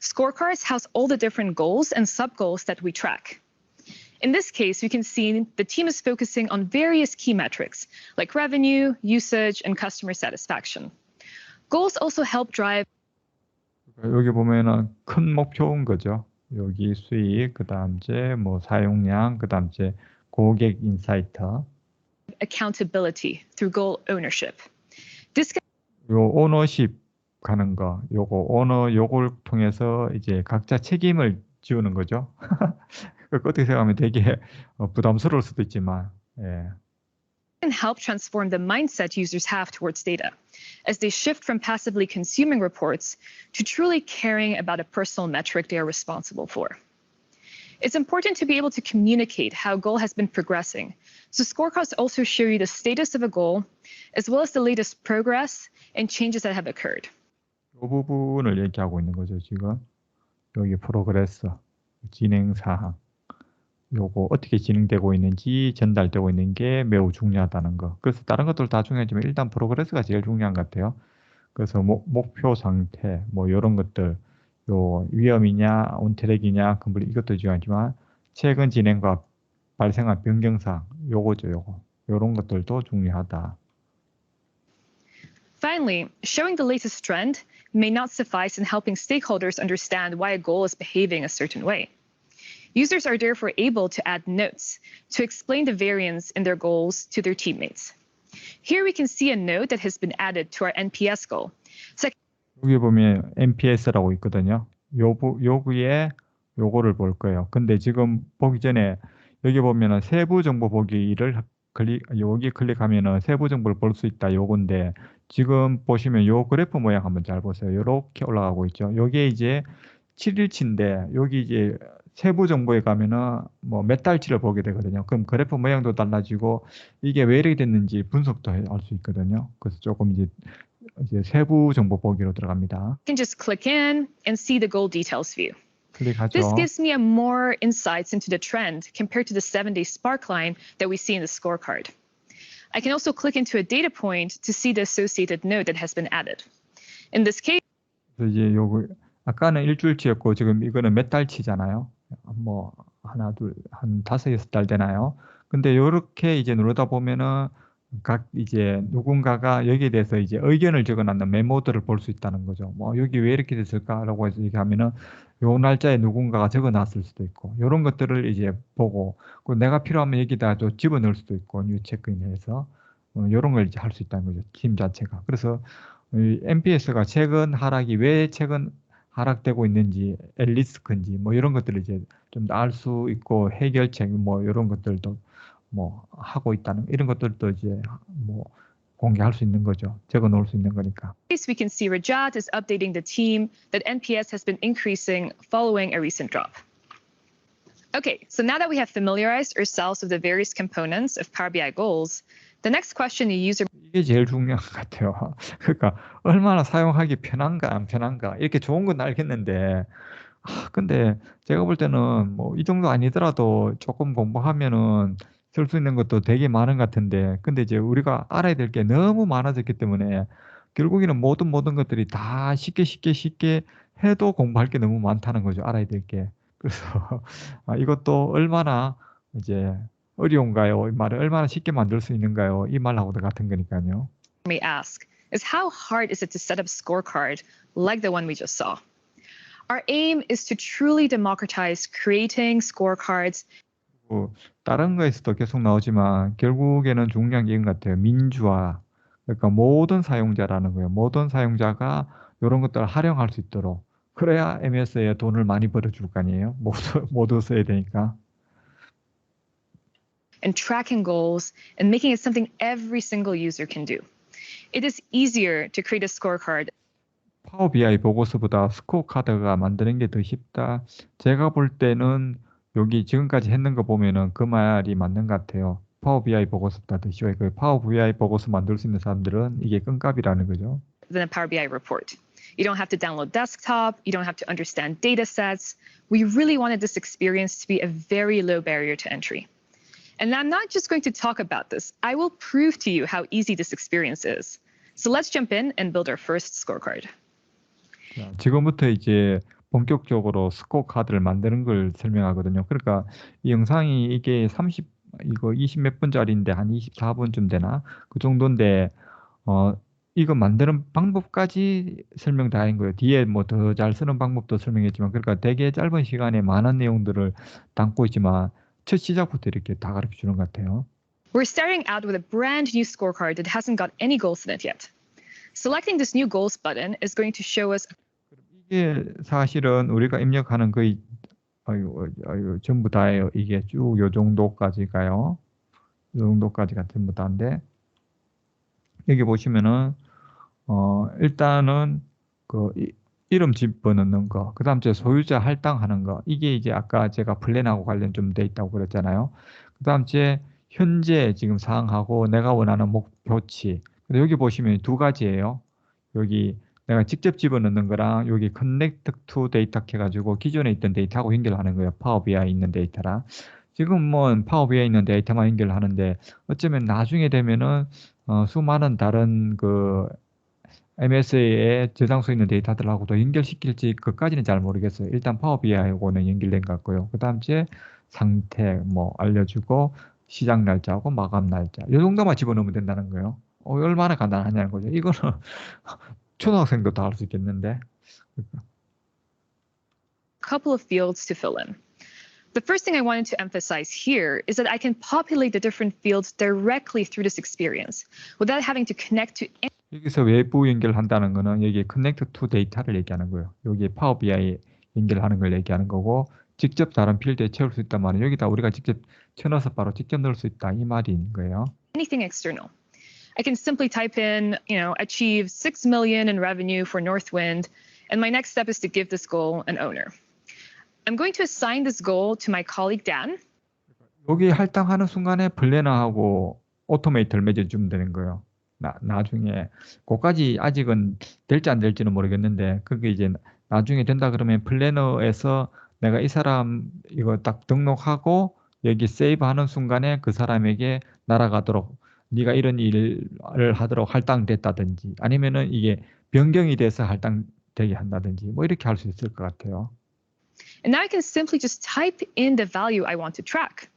Scorecards house all the different goals and sub-goals that we track. In this case, we can see the team is focusing on various key metrics like revenue, usage, and customer satisfaction. Goals also help drive. 여기 보면은 큰 목표인 거죠. 여기 수익, 그다음 뭐 사용량, 그다음 고객 인사이트. Accountability through goal ownership. This 요 오너십 가는 거, 요걸 통해서 이제 각자 책임을 지우는 거죠. 어떻게 생각하면 되게 부담스러울 수도 있지만, 예. can help transform the mindset users have towards data as they shift from passively consuming reports to truly caring about a personal metric they are responsible for. It's important to be able to communicate how a goal has been progressing. So scorecards also show you the status of a goal, as well as the latest progress and changes that have occurred. 이 부분을 얘기하고 있는 거죠, 지금. 여기 프로그레스, 진행 사항. 요거 어떻게 진행되고 있는지 전달되고 있는 게 매우 중요하다는 거. 그래서 다른 것들 다 중요하지만 일단 프로그레스가 제일 중요한 것 같아요. 그래서 목표 상태, 뭐 요런 것들, 요 위험이냐, 온트랙이냐, 컴플릿 이것도 중요하지만 최근 진행과 발생한 변경사항, 요거죠, 요거. 요런 것들도 중요하다. Finally, showing the latest trend may not suffice in helping stakeholders understand why a goal is behaving a certain way. Users are therefore able to add notes to explain the variance in their goals to their teammates. Here we can see a note that has been added to our NPS goal. 여기 보면 NPS라고 있거든요. 여기에 요거를 볼 거예요. 근데 지금 보기 전에 여기 보면은 세부 정보 보기를 여기 클릭하면은 세부 정보를 볼 수 있다. 요건데 지금 보시면 요 그래프 모양 한번 잘 보세요. 요렇게 올라가고 있죠. 요게 이제 7일치인데 여기 이제 세부 정보에 가면은 뭐 몇 달치를 보게 되거든요. 그럼 그래프 모양도 달라지고 이게 왜 이렇게 됐는지 분석도 할 수 있거든요. 그래서 조금 이제 세부 정보 보기로 들어갑니다. I can just click in and see the goal details view. 클릭하죠. This gives me a more insights into the trend compared to the 7-day spark line that we see in the scorecard. I can also click into a data point to see the associated node that has been added. In this case, 그래서 이제 요거 아까는 일주일치였고 지금 이거는 몇 달치잖아요. 뭐 하나, 둘, 한 5, 6달 되나요? 근데 요렇게 이제 누르다 보면은 각 이제 누군가가 여기에 대해서 이제 의견을 적어놨는 메모들을 볼 수 있다는 거죠. 뭐 여기 왜 이렇게 됐을까라고 해서 얘기하면은 요 날짜에 누군가가 적어놨을 수도 있고 요런 것들을 이제 보고 내가 필요하면 여기다 또 집어넣을 수도 있고 뉴 체크인해서 요런 걸 이제 할 수 있다는 거죠. 팀 자체가. 그래서 이 NPS가 최근 하락이 왜 최근 하락되고 있는지, 엘리스크인지 뭐 이런 것들을 이제 좀 알 수 있고 해결책 뭐 이런 것들도 뭐 하고 있다는 이런 것들도 이제 뭐 공개할 수 있는 거죠. 적어 놓을 수 있는 거니까. we can see Rajat is updating the team that NPS has been increasing following a recent drop. Okay, so now that we have familiarized ourselves with the various components of Power BI goals, the next question the user 이게 제일 중요한 것 같아요. 그러니까 얼마나 사용하기 편한가 안 편한가 이렇게 좋은 건 알겠는데 근데 제가 볼 때는 뭐 이 정도 아니더라도 조금 공부하면은 쓸 수 있는 것도 되게 많은 것 같은데 근데 이제 우리가 알아야 될 게 너무 많아졌기 때문에 결국에는 모든 것들이 다 쉽게 해도 공부할 게 너무 많다는 거죠. 알아야 될 게. 그래서 이것도 얼마나 이제 어려운가요? 이 말을 얼마나 쉽게 만들 수 있는가요? 이 말하고도 같은 거니까요. may ask is how hard is it to set up a scorecard like the one we just saw? Our aim is to truly democratize creating scorecards. 다른 거에서도 계속 나오지만 결국에는 중요한 게 이런 것 같아요. 민주화. 그러니까 모든 사용자라는 거예요. 모든 사용자가 이런 것들을 활용할 수 있도록. 그래야 MS에 돈을 많이 벌어줄 거 아니에요. 모두 써야 되니까. And tracking goals and making it something every single user can do. It is easier to create a scorecard. 파워 BI 보고서보다 스코어 카드가 만드는 게 더 쉽다. 제가 볼 때는 여기 지금까지 했는 거 보면은 그 말이 맞는 것 같아요. 파워 BI 보고서보다 더 쉬워요. 그 파워 BI 보고서 만들 수 있는 사람들은 이게 끈값이라는 거죠. Than a Power BI report. You don't have to download desktop. You don't have to understand data sets. We really wanted this experience to be a very low barrier to entry. And I'm not just going to talk about this. I will prove to you how easy this experience is. So let's jump in and build our first scorecard. 자, 지금부터 이제 본격적으로 스코어 카드를 만드는 걸 설명하거든요. 그러니까 이 영상이 이게 20 몇 분짜리인데 한 24분쯤 되나? 그 정도인데 이거 만드는 방법까지 설명 다 한 거예요. 뒤에 뭐 더 잘 쓰는 방법도 설명했지만 그러니까 되게 짧은 시간에 많은 내용들을 담고 있지만 첫 시작부터 이렇게 다 가르쳐 주는 것 같아요. We're starting out with a brand new scorecard that hasn't got any goals in it yet. Selecting this new goals button is going to show us 이게 사실은 우리가 입력하는 거의 전부 다예요. 이게 쭉 요 정도까지 가요. 요 정도까지가 전부 다인데 여기 보시면은 일단은 그 이름 집어넣는 거, 그 다음 소유자 할당하는 거, 이게 이제 아까 제가 플랜하고 관련 좀 돼 있다고 그랬잖아요. 그 다음 현재 지금 상황하고 내가 원하는 목표치. 근데 여기 보시면 두 가지예요. 여기 내가 직접 집어넣는 거랑 여기 Connect to Data 해가지고 기존에 있던 데이터하고 연결하는 거예요. 파워 BI 있는 데이터랑. 지금 뭐 파워 BI 있는 데이터만 연결하는데 어쩌면 나중에 되면은 수많은 다른 그 MSA에 저장소 있는 데이터들하고도 연결시킬지 그까지는 잘 모르겠어요. 일단 파워 BI하고는 연결된 것 같고요. 그 다음 주에 상태 뭐 알려주고 시작 날짜하고 마감 날짜 이 정도만 집어넣으면 된다는 거예요. 얼마나 간단하냐는 거죠. 이거는 초등학생도 다 할 수 있겠는데. Couple of fields to fill in. The first thing I wanted to emphasize here is that I can populate the different fields directly through this experience without having to connect to 여기서 외부 연결한다는 거는 여기 Connect to Data를 얘기하는 거예요. 여기 파워 BI 연결하는 걸 얘기하는 거고 직접 다른 필드에 채울 수 있단 말이에요. 여기다 우리가 직접 쳐넣어서 바로 직접 넣을 수 있다 이 말인 거예요. anything external. I can simply type in, achieve 6 million in revenue for Northwind, and my next step is to give this goal an owner. I'm going to assign this goal to my colleague Dan. 여기 할당하는 순간에 플래너하고 오토메이터를 맺어주면 되는 거예요. 나중에 그까지 아직은 될지 안 될지는 모르겠는데 그게 이제 나중에 된다 그러면 플래너에서 내가 이 사람 이거 딱 등록하고 여기 세이브하는 순간에 그 사람에게 날아가도록 네가 이런 일을 하도록 할당됐다든지 아니면은 이게 변경이 돼서 할당되게 한다든지 뭐 이렇게 할 수 있을 것 같아요. And now I can simply just type in the value I want to track.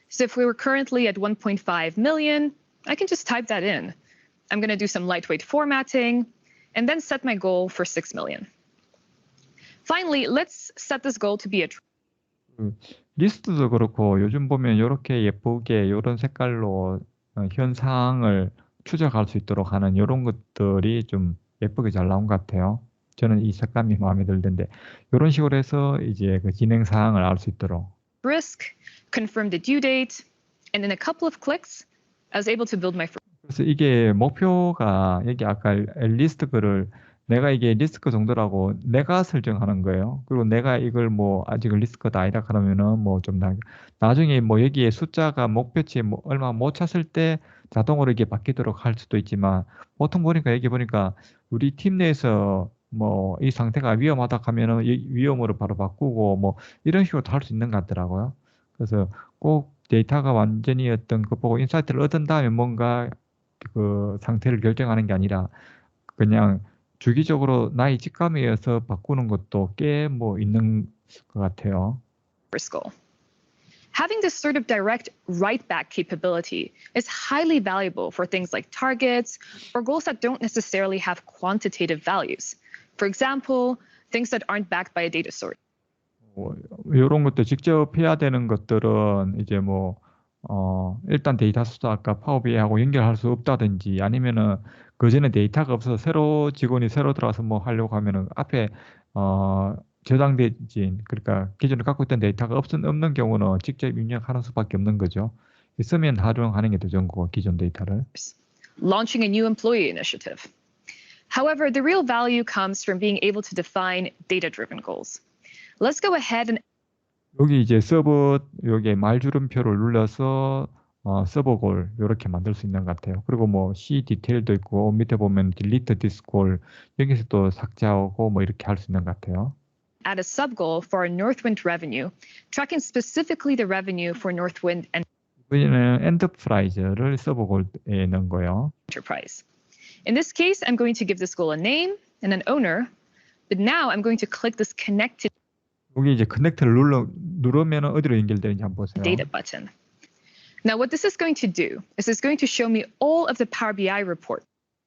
So if we were currently at 1.5 million, I can just type that in. I'm going to do some lightweight formatting and then set my goal for 6 million. Finally, let's set this goal to be a 리스트도 그렇고 요즘 보면 이렇게 예쁘게 이런 색깔로 현상을 추적할 수 있도록 하는 이런 것들이 좀 예쁘게 잘 나온 것 같아요. 저는 이 색감이 마음에 들던데 이런 식으로 해서 이제 그 진행 사항을 알 수 있도록. risk, confirm the due date, and in a couple of clicks, I was able to build my first. 그래서 이게 목표가 여기 아까 리스트 글을 내가 이게 리스크 정도라고 내가 설정하는 거예요. 그리고 내가 이걸 뭐 아직 리스크가 아니다 그러면은 뭐 좀 나중에 뭐 여기에 숫자가 목표치 뭐 얼마 못 찼을 때 자동으로 이게 바뀌도록 할 수도 있지만 보통 보니까 여기 보니까 우리 팀 내에서 뭐 이 상태가 위험하다 하면은 위험으로 바로 바꾸고 뭐 이런 식으로 할 수 있는 것 같더라고요. 그래서 꼭 데이터가 완전히 어떤 그 보고 인사이트를 얻은 다음에 뭔가 그 상태를 결정하는 게 아니라 그냥 주기적으로 나의 직감에 의해서 바꾸는 것도 꽤 뭐 있는 것 같아요. goal. Having this sort of direct write-back capability is highly valuable for things like targets or goals that don't necessarily have quantitative values. For example, things that aren't backed by a data source. 이런 것도 직접 해야 되는 것들은 이제 뭐 일단 데이터 수도 아까 파워 BI하고 연결할 수 없다든지 아니면은 그 전에 데이터가 없어서 직원이 새로 들어와서 뭐 하려고 하면은 앞에 저장되진 그러니까 기존에 갖고 있던 데이터가 없는 경우는 직접 입력하는 수밖에 없는 거죠. 있으면 활용하는 게 더 좋은 거고 기존 데이터를. Launching a new employee initiative. However, the real value comes from being able to define data-driven goals. Let's go ahead and 여기 이제 여기 말주름표를 눌러서 서버골 이렇게 만들 수 있는 것 같아요. 그리고 뭐 C 디테일도 있고 밑에 보면 delete this goal 여기서 또 삭제하고 뭐 이렇게 할 수 있는 것 같아요. add a sub-goal for our Northwind revenue, tracking specifically the revenue for Northwind and 이번에는 엔터프라이즈를 서버골에 넣은 거예요. enterprise. In this case, I'm going to give this goal a name and an owner, but now I'm going to click this connect to 여기 이제 커넥트를 누르면 어디로 연결되는지 한번 보세요. data button. Now, what this is going to do is it's going to show me all of the Power BI report.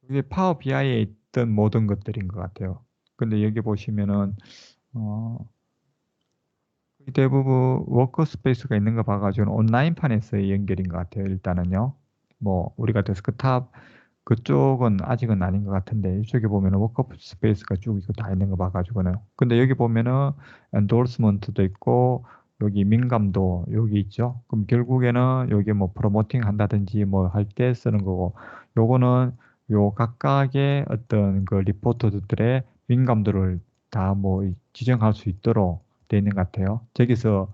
이게 파워 BI에 있던 모든 것들인 것 같아요. 근데 여기 보시면은 대부분 워커스페이스가 있는 거 봐가지고 온라인판에서의 연결인 것 같아요. 일단은요. 뭐 우리가 데스크탑 그쪽은 아직은 아닌 것 같은데 이쪽에 보면은 워커스페이스가 쭉 이거 다 있는 거 봐가지고는. 근데 여기 보면은 엔도스먼트도 있고 여기 민감도 여기 있죠. 그럼 결국에는 여기 뭐 프로모팅 한다든지 뭐 할 때 쓰는 거고 요거는 요 각각의 어떤 그 리포터들의 민감도를 다 뭐 지정할 수 있도록 되어 있는 것 같아요. 저기서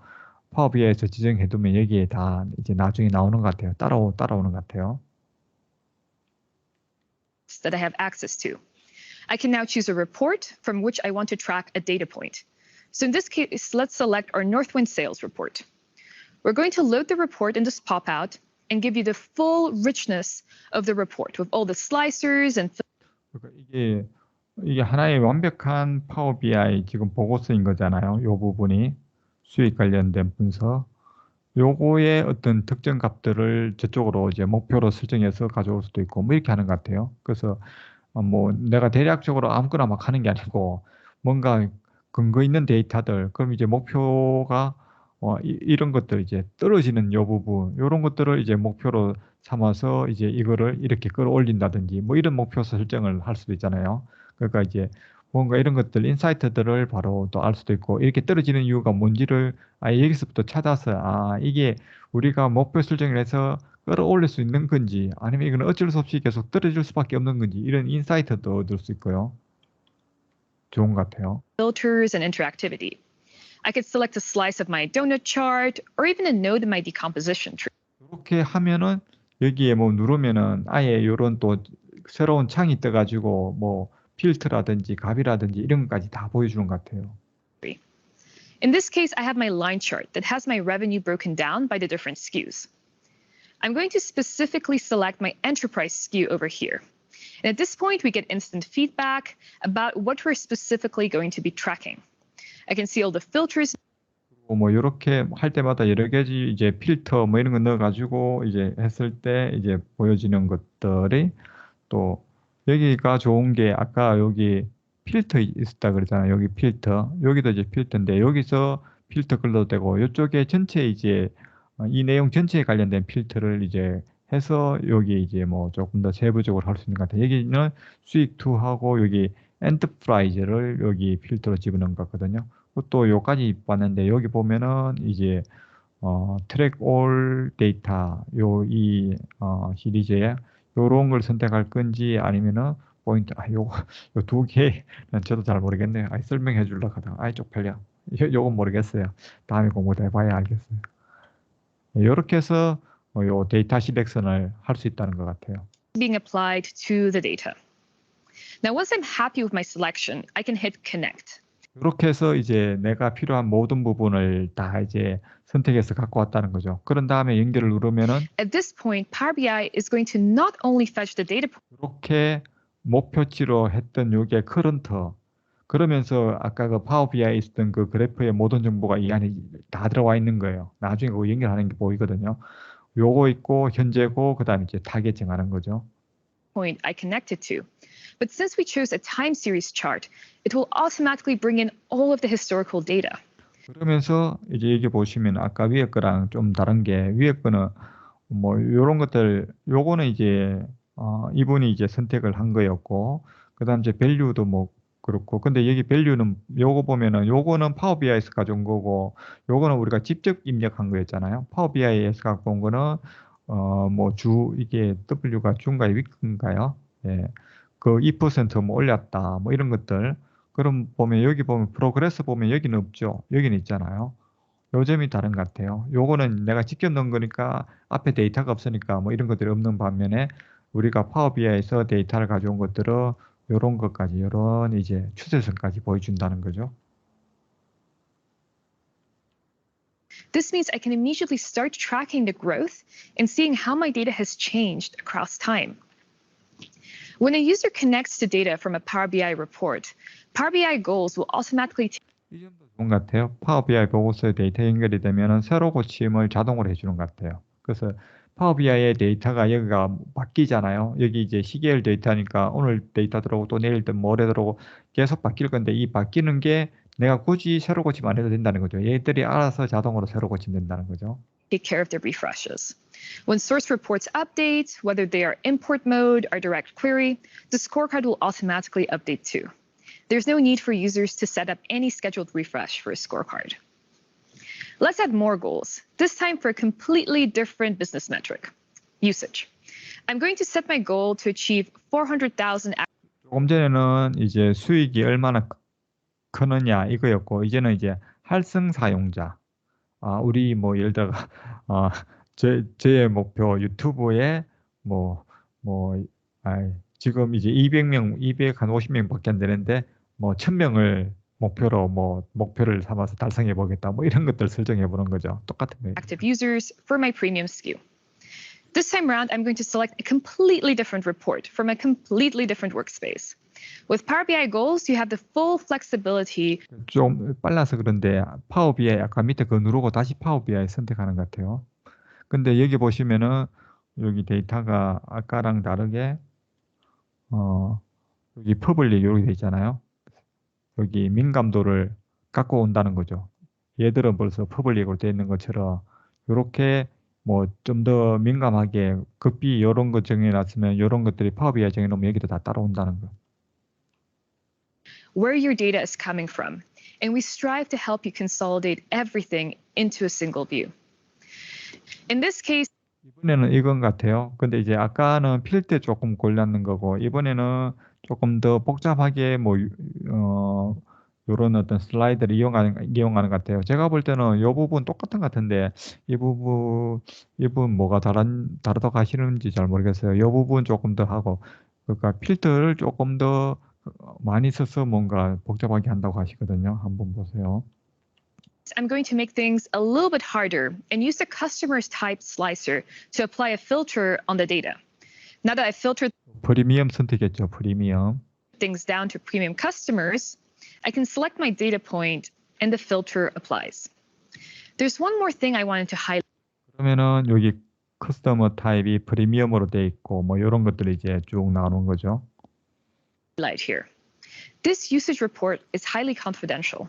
파워 BI에서 지정해두면 여기에 다 이제 나중에 나오는 것 같아요. 따라오는 것 같아요. That I have access to. I can now choose a report from which I want to track a data point. So in this case, let's select our Northwind sales report. We're going to load the report in this pop-out and give you the full richness of the report with all the slicers and 그러니까 이게 하나의 완벽한 파워 BI 지금 보고서인 거잖아요. 요 부분이 수익 관련된 분석. 요거의 어떤 특정 값들을 저쪽으로 이제 목표로 설정해서 가져올 수도 있고 뭐 이렇게 하는 것 같아요. 그래서 뭐 내가 대략적으로 아무거나 막 하는 게 아니고 뭔가 근거 있는 데이터들, 그럼 이제 목표가 이런 것들 이제 떨어지는 요 부분, 요런 것들을 이제 목표로 삼아서 이제 이거를 이렇게 끌어올린다든지 뭐 이런 목표 설정을 할 수도 있잖아요. 그러니까 이제 뭔가 이런 것들, 인사이트들을 바로 또 알 수도 있고, 이렇게 떨어지는 이유가 뭔지를 여기서부터 찾아서 이게 우리가 목표 설정을 해서 끌어올릴 수 있는 건지, 아니면 이건 어쩔 수 없이 계속 떨어질 수밖에 없는 건지, 이런 인사이트도 얻을 수 있고요. 좋은 것 같아요. filters and interactivity. I could select a slice of my donut chart or even a node in my decomposition tree. 이렇게 하면은 여기에 뭐 누르면은 아예 요런 또 새로운 창이 떠가지고 뭐 필터라든지 값이라든지 이런 것까지 다 보여주는 것 같아요. In this case, I have my line chart that has my revenue broken down by the different SKUs. I'm going to specifically select my enterprise SKU over here. And at this point, we get instant feedback about what we're specifically going to be tracking. I can see all the filters. 뭐 이렇게 할 때마다 여러 가지 이제 필터 뭐 이런 거 넣어가지고 이제 했을 때 이제 보여지는 것들이, 또 여기가 좋은 게 아까 여기 필터 있었다 그러잖아요. 여기 필터, 여기도 이제 필터인데 여기서 필터 걸러도 되고, 이쪽에 전체 이제 이 내용 전체에 관련된 필터를 이제 해서 여기 이제 뭐 조금 더 세부적으로 할 수 있는 것 같아요. 여기는 수익 2하고 여기 엔터프라이즈를 여기 필터로 집어넣은 것 같거든요. 또 요까지 봤는데 여기 보면은 이제 트랙 올 데이터 이 시리즈에 요런 걸 선택할 건지, 아니면은 포인트 요 두 개는 저도 잘 모르겠네요. 설명해 주려고 하다가 쪽팔려. 요건 모르겠어요. 다음에 공부 더 해봐야 알겠어요. 요렇게 해서 요 데이터 실렉션을 할 수 있다는 것 같아요. being applied to the data. Now, once I'm happy with my selection, I can hit connect. 이렇게 해서 이제 내가 필요한 모든 부분을 다 이제 선택해서 갖고 왔다는 거죠. 그런 다음에 연결을 누르면은 At this point, Power BI is going to not only fetch the data 이렇게 목표치로 했던 요게 커런트, 그러면서 아까 그 파워 BI에 있었던 그 그래프의 모든 정보가 이 안에 다 들어와 있는 거예요. 나중에 그거 연결하는 게 보이거든요. 요거 있고 현재고 그다음에 이제 타겟 정하는 거죠. point I connected to. But since we chose a time series chart, it will automatically bring in all of the historical data. 그러면서 이제 여기 보시면 아까 위에 거랑 좀 다른 게, 위에 거는 뭐 요런 것들, 요거는 이제 이분이 이제 선택을 한 거였고, 그다음 이제 밸류도 뭐 그렇고, 근데 여기 밸류는 요거 보면은 요거는 파워 BI에서 가져온 거고, 요거는 우리가 직접 입력한 거였잖아요. 파워 BI에서 갖고 온 거는 뭐 이게 W가 주인가요, 위크인가요? 예. 그 2%뭐 올렸다 뭐 이런 것들. 그럼 보면 여기 보면 프로그레스 보면 여기는 없죠. 여기는 있잖아요. 요 점이 다른 것 같아요. 요거는 내가 직접 넣은 거니까 앞에 데이터가 없으니까 뭐 이런 것들이 없는 반면에, 우리가 파워 BI에서 데이터를 가져온 것들은 요런 것까지, 요런 이제 추세선까지 보여준다는 거죠. This means I can immediately start tracking the growth and seeing how my data has changed across time. When a user connects to data from a Power BI report, Power BI goals will automatically 이 점도 좋은 것 같아요. 파워 BI 보고서에 데이터 연결이 되면은 새로 고침을 자동으로 해주는 것 같아요. 그래서 파워 BI의 데이터가 여기가 바뀌잖아요. 여기 이제 시계열 데이터니까 오늘 데이터 들어오고 또 내일 모레 들어오고 계속 바뀔 건데, 이 바뀌는 게 내가 굳이 새로 고침 안 해도 된다는 거죠. 얘들이 알아서 자동으로 새로 고침된다는 거죠. take care of the refreshes. When source reports update, whether they are import mode or direct query, the scorecard will automatically update too. There's no need for users to set up any scheduled refresh for a scorecard. Let's add more goals, this time for a completely different business metric, usage. I'm going to set my goal to achieve 400,000. 조금 전에는 이제 수익이 얼마나 크느냐 이거였고 이제는 이제 활성 사용자. 우리 뭐 예를 들어 저의 목표 유튜브에 뭐 뭐 지금 이제 200명, 250명밖에 안 되는데 뭐 1000명을 목표를 삼아서 달성해 보겠다. 뭐 이런 것들 설정해 보는 거죠. 똑같은 거예요. active users for my premium SKU. This time around, I'm going to select a completely different report from a completely different workspace. With Power BI Goals, you have the full flexibility. 좀 빨라서 그런데 파워 BI 아까 밑에 그거 누르고 다시 파워 BI 선택하는 것 같아요. 근데 여기 보시면은 여기 데이터가 아까랑 다르게 여기 퍼블릭 이렇게 돼 있잖아요. 여기 민감도를 갖고 온다는 거죠. 얘들은 벌써 퍼블릭으로 되어 있는 것처럼 이렇게 뭐 좀 더 민감하게 급비 이런 거 정해놨으면 이런 것들이 파워 BI 정해놓으면 여기도 다 따라온다는 거. Where your data is coming from, and we strive to help you consolidate everything into a single view. In this case, 이번에는 이건 같아요. 근데 이제 아까는 필 때 조금 골랐는 거고 이번에는 조금 더 복잡하게 요런 어떤 슬라이드를 이용하는 것 같아요. 제가 볼 때는 이 부분 똑같은 것 같은데 이 부분 뭐가 다르다고 하시는지 잘 모르겠어요. 이 부분 조금 더 하고 그러니까 필터를 조금 더 많이 써서 뭔가 복잡하게 한다고 하시거든요. 한번 보세요. I'm going to make things a little bit harder and use the customer's type slicer to apply a filter on the data. Now that I've filtered 프리미엄 선택했죠. 프리미엄. things down to premium customers, I can select my data point and the filter applies. There's one more thing I wanted to highlight. 그러면은 여기 커스터머 타입이 프리미엄으로 돼 있고 뭐 이런 것들이 이제 쭉 나오는 거죠. Here. This usage report is highly confidential.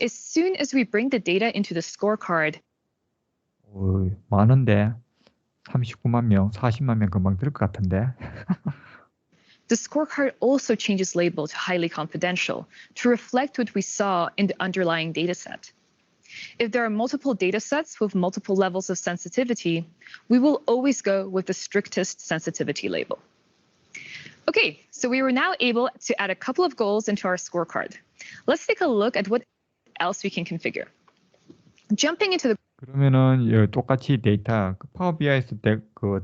As soon as we bring the data into the scorecard, 많은데 39만 명, 40만 명 금방 들 것 같은데. the scorecard also changes label to highly confidential to reflect what we saw in the underlying data set. If there are multiple data sets with multiple levels of sensitivity, we will always go with the strictest sensitivity label. Okay, so we were now able to add a couple of goals into our scorecard. Let's take a look at what else we can configure. Jumping into the 그러면은 똑같이 데이터 파워 BI에서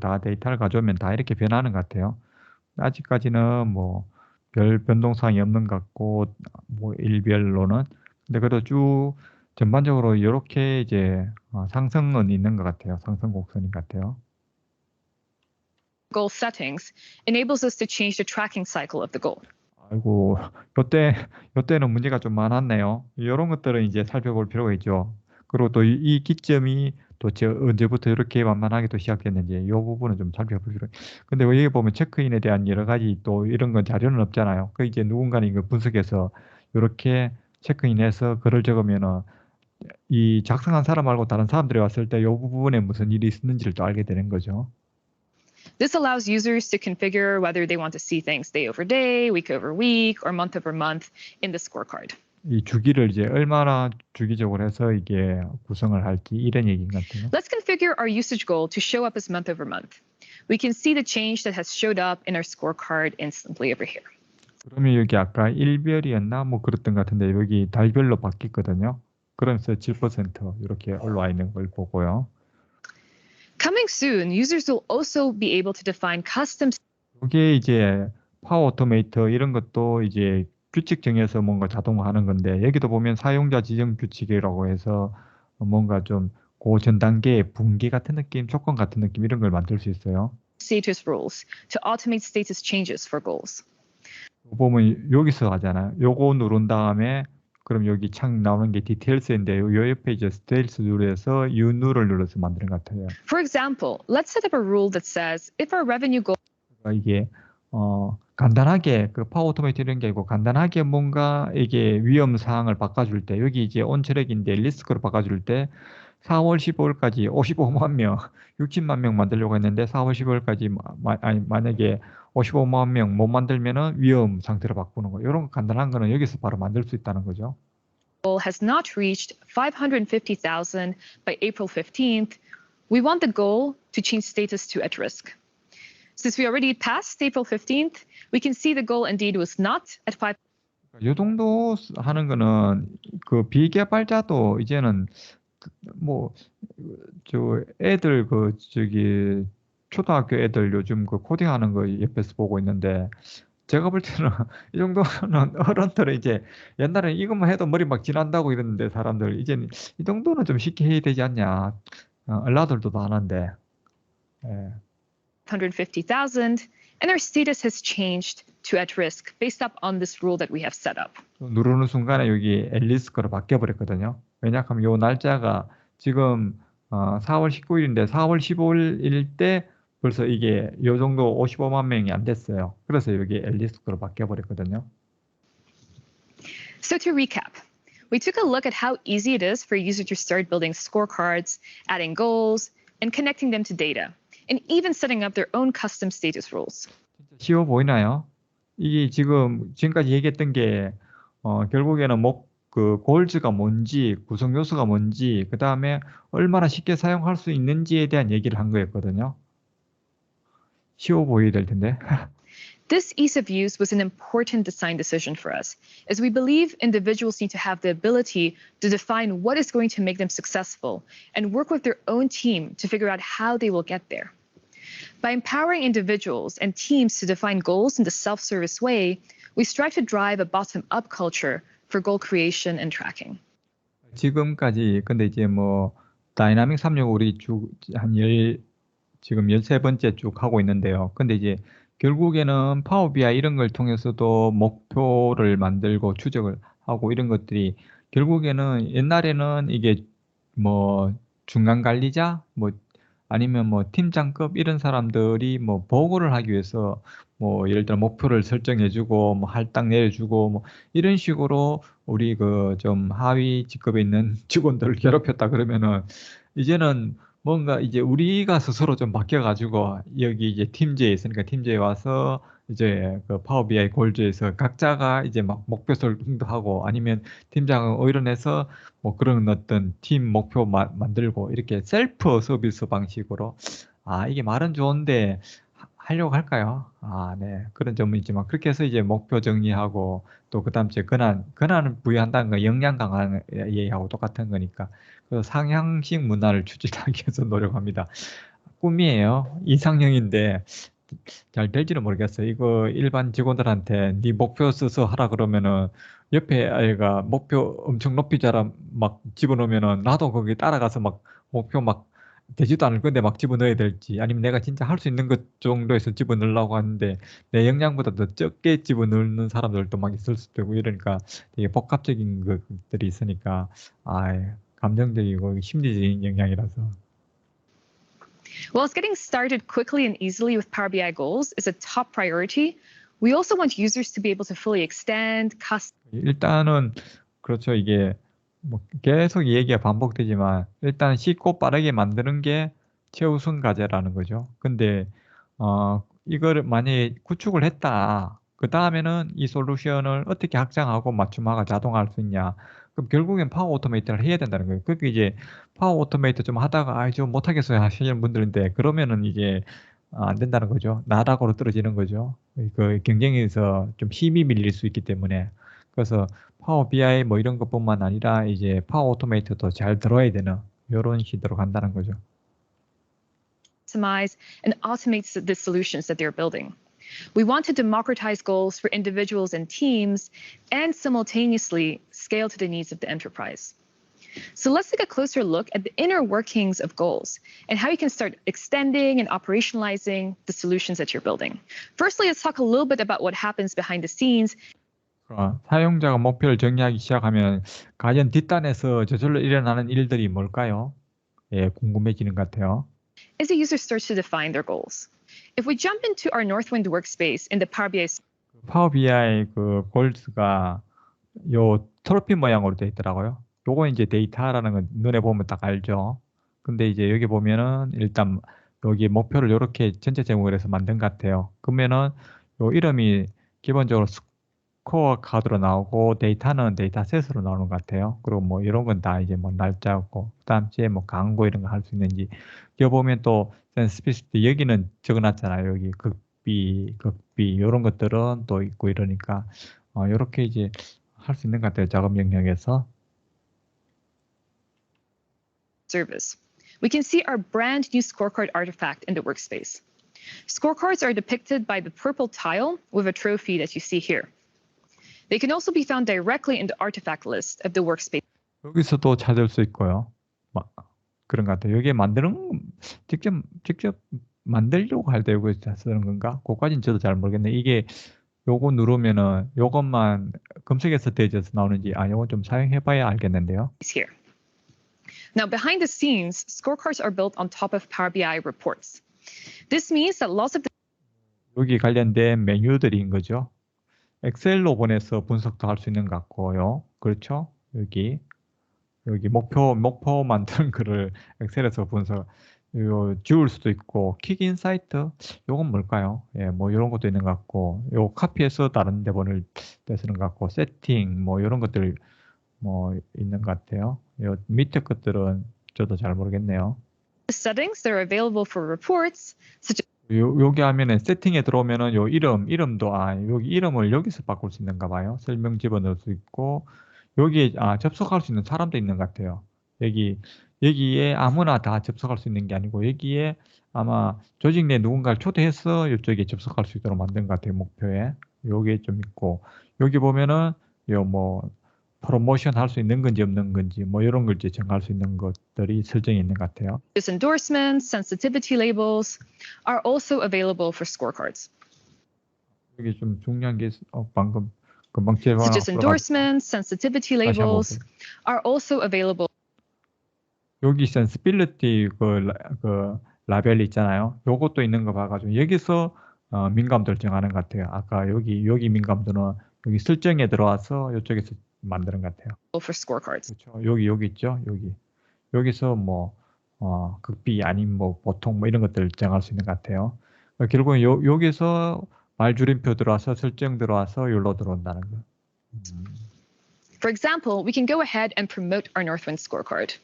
다 데이터를 가져오면 다 이렇게 변하는 것 같아요. 아직까지는 뭐 별 변동사항이 없는 것 같고 뭐 일별로는 근데 그래도 쭉 전반적으로 이렇게 이제 상승은 있는 것 같아요. 상승 곡선인 것 같아요. goal settings enables us to change the tracking cycle of the goal. 아이고, 요때는 문제가 좀 많았네요. 이런 것들은 이제 살펴볼 필요가 있죠. 그리고 또 이 기점이 도대체 언제부터 이렇게 만만하게 또 시작됐는지 이 부분은 좀 살펴볼 필요가 있어요. 근데 여기 보면 체크인에 대한 여러 가지 또 이런 건 자료는 없잖아요. 그 이제 누군가는 이거 분석해서 이렇게 체크인해서 글을 적으면은 이 작성한 사람 말고 다른 사람들이 왔을 때 이 부분에 무슨 일이 있었는지를 또 알게 되는 거죠. This allows users to configure whether they want to see things day over day, week over week, or month over month in the scorecard. 이 주기를 이제 얼마나 주기적으로 해서 이게 구성을 할지 이런 얘기 같아요. Let's configure our usage goal to show up as month over month. We can see the change that has showed up in our scorecard instantly over here. 그러면 여기 아까 일별이었나 뭐 그랬던 것 같은데 여기 달별로 바뀌었거든요. 그러면서 7% 이렇게 올라와 있는 걸 보고요. Coming soon, users will also be able to define custom. 이게 이제 파워 오토메이터 이런 것도 이제 규칙 정해서 뭔가 자동화하는 건데 여기도 보면 사용자 지정 규칙이라고 해서 뭔가 좀 전 단계의 분기 같은 느낌, 조건 같은 느낌 이런 걸 만들 수 있어요. Status rules to automate status changes for goals. 보면 여기서 하잖아요. 요거 누른 다음에 그럼 여기 창 나오는 게 디테일스인데 요 옆에 이제 스테일스 눌러서 U누를 눌러서 만드는 것 같아요. For example, let's set up a rule that says if our revenue goal 이게 간단하게 그 파워 오토메이트 이런 게 아니고 간단하게 뭔가 이게 위험 사항을 바꿔줄 때 여기 이제 온트랙인데 리스크로 바꿔줄 때 4월 15일까지 55만 명, 60만 명 만들려고 했는데 4월 15일까지 만약에 55만 명 못 만들면은 위험 상태로 바꾸는 거. 이런 간단한 거는 여기서 바로 만들 수 있다는 거죠. has not reached 550,000 by April 15th, we want the goal to change status to at risk. Since we already passed April 15th, we can see the goal indeed was not at 5. 요 정도 하는 거는 그 비개발자도 이제는 뭐 저 애들 저기 초등학교 애들 요즘 그 코딩하는 거 옆에서 보고 있는데 제가 볼 때는 이 정도는 어른들은 이제 옛날에 이것만 해도 머리 막 지난다고 이랬는데 사람들 이제는 이 정도는 좀 쉽게 해야 되지 않냐. 얼라들도 다 하는데. 예. 150,000, and their status has changed to at risk based up on this rule that we have set up. 누르는 순간에 여기 앨리스 거로 바뀌어 버렸거든요. 왜냐하면 요 날짜가 지금 4월 19일인데 4월 15일일 때 벌써 이게 요 정도 55만 명이 안 됐어요. 그래서 여기 앨리스 거로 바뀌어 버렸거든요. So to recap, we took a look at how easy it is for a user to start building scorecards, adding goals, and connecting them to data, and even setting up their own custom status rules. 쉬워 보이나요? 이게 지금까지 얘기했던 게 결국에는 그 골즈가 뭔지, 구성 요소가 뭔지, 그 다음에 얼마나 쉽게 사용할 수 있는지에 대한 얘기를 한 거였거든요. 쉬워 보여야 될 텐데. This ease of use was an important design decision for us, as we believe individuals need to have the ability to define what is going to make them successful and work with their own team to figure out how they will get there. By empowering individuals and teams to define goals in the self-service way, we strive to drive a bottom-up culture for goal creation and tracking. 지금까지 근데 이제 뭐 다이나믹 365 우리 지금 13번째 쭉 하고 있는데요. 근데 이제 결국에는 파워 BI 이런 걸 통해서도 목표를 만들고 추적을 하고 이런 것들이 결국에는 옛날에는 이게 뭐 중간 관리자 뭐 아니면 뭐 팀장급 이런 사람들이 뭐 보고를 하기 위해서 뭐 예를 들어 목표를 설정해 주고 뭐 할당 내려 주고 뭐 이런 식으로 우리 그 좀 하위 직급에 있는 직원들을 괴롭혔다 그러면은 이제는 뭔가 이제 우리가 스스로 좀 바뀌어 가지고 여기 이제 팀즈에 있으니까 팀즈에 와서 이제 그 파워 BI 골즈에서 각자가 이제 막 목표 설정도 하고 아니면 팀장은 의뢰내서 뭐 그런 어떤 팀 목표 만들고 이렇게 셀프 서비스 방식으로 이게 말은 좋은데 하려고 할까요? 네. 그런 점은 있지만 그렇게 해서 이제 목표 정리하고 또 그다음 주에 권한을 부여한다는 건 역량 강화 얘기하고 똑같은 거니까 그 상향식 문화를 추진하기 위해서 노력합니다. 꿈이에요. 이상형인데 잘 될지는 모르겠어요. 이거 일반 직원들한테 네 목표 써서 하라 그러면은 옆에 아이가 목표 엄청 높이 자라 막 집어넣으면은 나도 거기 따라가서 막 목표 막 되지도 않을 건데 막 집어넣어야 될지 아니면 내가 진짜 할 수 있는 것 정도에서 집어넣으려고 하는데 내 역량보다 더 적게 집어넣는 사람들도 막 있을 수도 있고 이러니까 되게 복합적인 것들이 있으니까 감정적이고 심리적인 영향이라서. While getting started quickly and easily with Power BI goals is a top priority, we also want users to be able to fully extend, custom. 일단은 그렇죠. 이게 뭐 계속 얘기가 반복되지만 일단 쉽고 빠르게 만드는 게 최우선 과제라는 거죠. 근데 이거를 만약에 구축을 했다. 그다음에는 이 솔루션을 어떻게 확장하고 맞춤화가 자동화할 수 있냐. 그럼 결국엔 파워 오토메이트를 해야 된다는 거예요. 그게 이제 파워 오토메이트 좀 하다가 좀 못하겠어요 하시는 분들인데 그러면은 이게 안 된다는 거죠. 나락으로 떨어지는 거죠. 그 경쟁에서 좀 힘이 밀릴 수 있기 때문에. 그래서 파워 BI 뭐 이런 것뿐만 아니라 이제 파워 오토메이트도 잘 들어야 되는 이런 시대로 간다는 거죠. Customize and automate the solutions that they're building. We want to democratize goals for individuals and teams and simultaneously scale to the needs of the enterprise. So let's take a closer look at the inner workings of goals and how you can start extending and operationalizing the solutions that you're building. Firstly, let's talk a little bit about what happens behind the scenes. 사용자가 목표를 정리하기 시작하면 과연 뒷단에서 저절로 일어나는 일들이 뭘까요? 궁금해지는 것 같아요. As a user starts to define their goals. If we jump into our Northwind workspace in the Power BI. 파워 BI 그 골즈가 요 트로피 모양으로 되어 있더라고요. 요거 이제 데이터라는 건 눈에 보면 딱 알죠. 근데 이제 여기 보면은 일단 여기 목표를 요렇게 전체 제목으로 해서 만든 것 같아요. 그러면은 요 이름이 기본적으로 스코어 카드로 나오고 데이터는 데이터셋으로 나오는 것 같아요. 그리고 뭐 이런 건 다 이제 뭐 날짜고 그다음 주에 뭐 광고 이런 거 할 수 있는지 여기 보면 또 센스피시티 여기는 적어놨잖아요. 여기 극비 이런 것들은 또 있고 이러니까 이렇게 이제 할 수 있는 것 같아요. 작업 영역에서. Service. We can see our brand new scorecard artifact in the workspace. Scorecards are depicted by the purple tile with a trophy that you see here. They can also be found directly in the artifact list of the workspace. 여기서도 찾을 수 있고요. 그런 것 같아요. 여기에 만드는 직접 만들려고 할 때 이거 쓰는 건가? 그거까지는 저도 잘 모르겠네. 이게 요거 누르면은 요것만 검색해서 대지에서 나오는지 요거 좀 사용해봐야 알겠는데요. Here. Now, behind the scenes, scorecards are built on top of Power BI reports. This means that lots of the 여기 관련된 메뉴들인 거죠. 엑셀로 보내서 분석도 할 수 있는 것 같고요. 그렇죠? 여기 목표 만드는 거를 엑셀에서 분석, 지울 수도 있고, 킥 인사이트, 요건 뭘까요? 예, 뭐 이런 것도 있는 것 같고, 요 카피해서 다른 데 보낼 때 쓰는 것 같고, 세팅, 뭐 이런 것들 뭐 있는 것 같아요. 요 밑에 것들은 저도 잘 모르겠네요. settings that are available for reports, such 여기 하면은 세팅에 들어오면은 요 이름도 여기 이름을 여기서 바꿀 수 있는가 봐요. 설명 집어넣을 수 있고, 여기에 접속할 수 있는 사람도 있는 것 같아요. 여기에 아무나 다 접속할 수 있는 게 아니고, 여기에 아마 조직 내 누군가를 초대해서 이쪽에 접속할 수 있도록 만든 것 같아요. 목표에. 요게 좀 있고, 여기 보면은 뭐 프로모션 할 수 있는 건지 없는 건지 뭐 이런 걸 이제 정할 수 있는 것들이 설정이 있는 것 같아요. endorsements, sensitivity labels are also available for scorecards. 여기 좀 중요한 게 방금 금방 제가 Such as endorsements, sensitivity labels are also available. 여기 sensibility 그 라벨 있잖아요. 요것도 있는 거 봐가지고 여기서 민감도를 정하는 것 같아요. 아까 여기 민감도는 여기 설정에 들어와서 이쪽에서 만드는 것 같아요. For scorecards. 그렇죠. 여기 있죠. 여기서 뭐 극비 아닌 뭐 보통 뭐 이런 것들 정할 수 있는 것 같아요. 결국은 여기서 말줄임표 들어와서 설정 들어와서 여기로 들어온다는 거. For example, we can go ahead and promote our Northwind scorecard.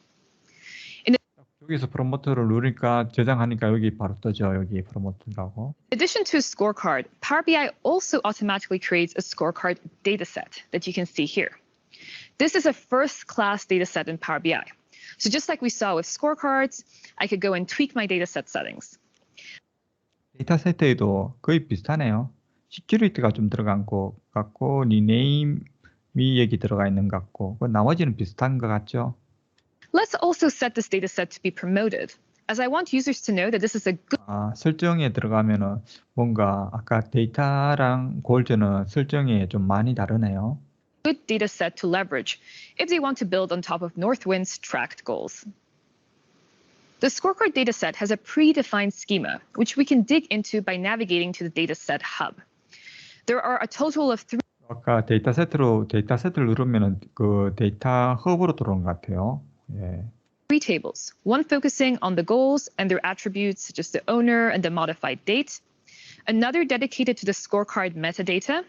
여기서 프로모트를 누르니까 저장하니까 여기 바로 뜨죠. 여기 프로모트라고. In addition to a scorecard, Power BI also automatically creates a scorecard dataset that you can see here. This is a first-class dataset in Power BI. So just like we saw with scorecards, I could go and tweak my dataset settings. 데이터 세트에도 거의 비슷하네요. 시큐리티가 좀 들어간 것 같고, 리네임이 여기 들어가 있는 것 같고, 나머지는 비슷한 것 같죠? Let's also set this dataset to be promoted, as I want users to know that this is a good 설정에 들어가면은 뭔가 아까 데이터랑 골드는 설정이 좀 많이 다르네요. dataset to leverage if they want to build on top of Northwind's tracked goals. The scorecard dataset has a predefined schema, which we can dig into by navigating to the dataset hub. There are a total of 아까 데이터세트를 누르면은 그 데이터 헙으로 들어온 것 같아요. 예. 3 tables, one focusing on the goals and their attributes, such as the owner and the modified date, another dedicated to the scorecard metadata,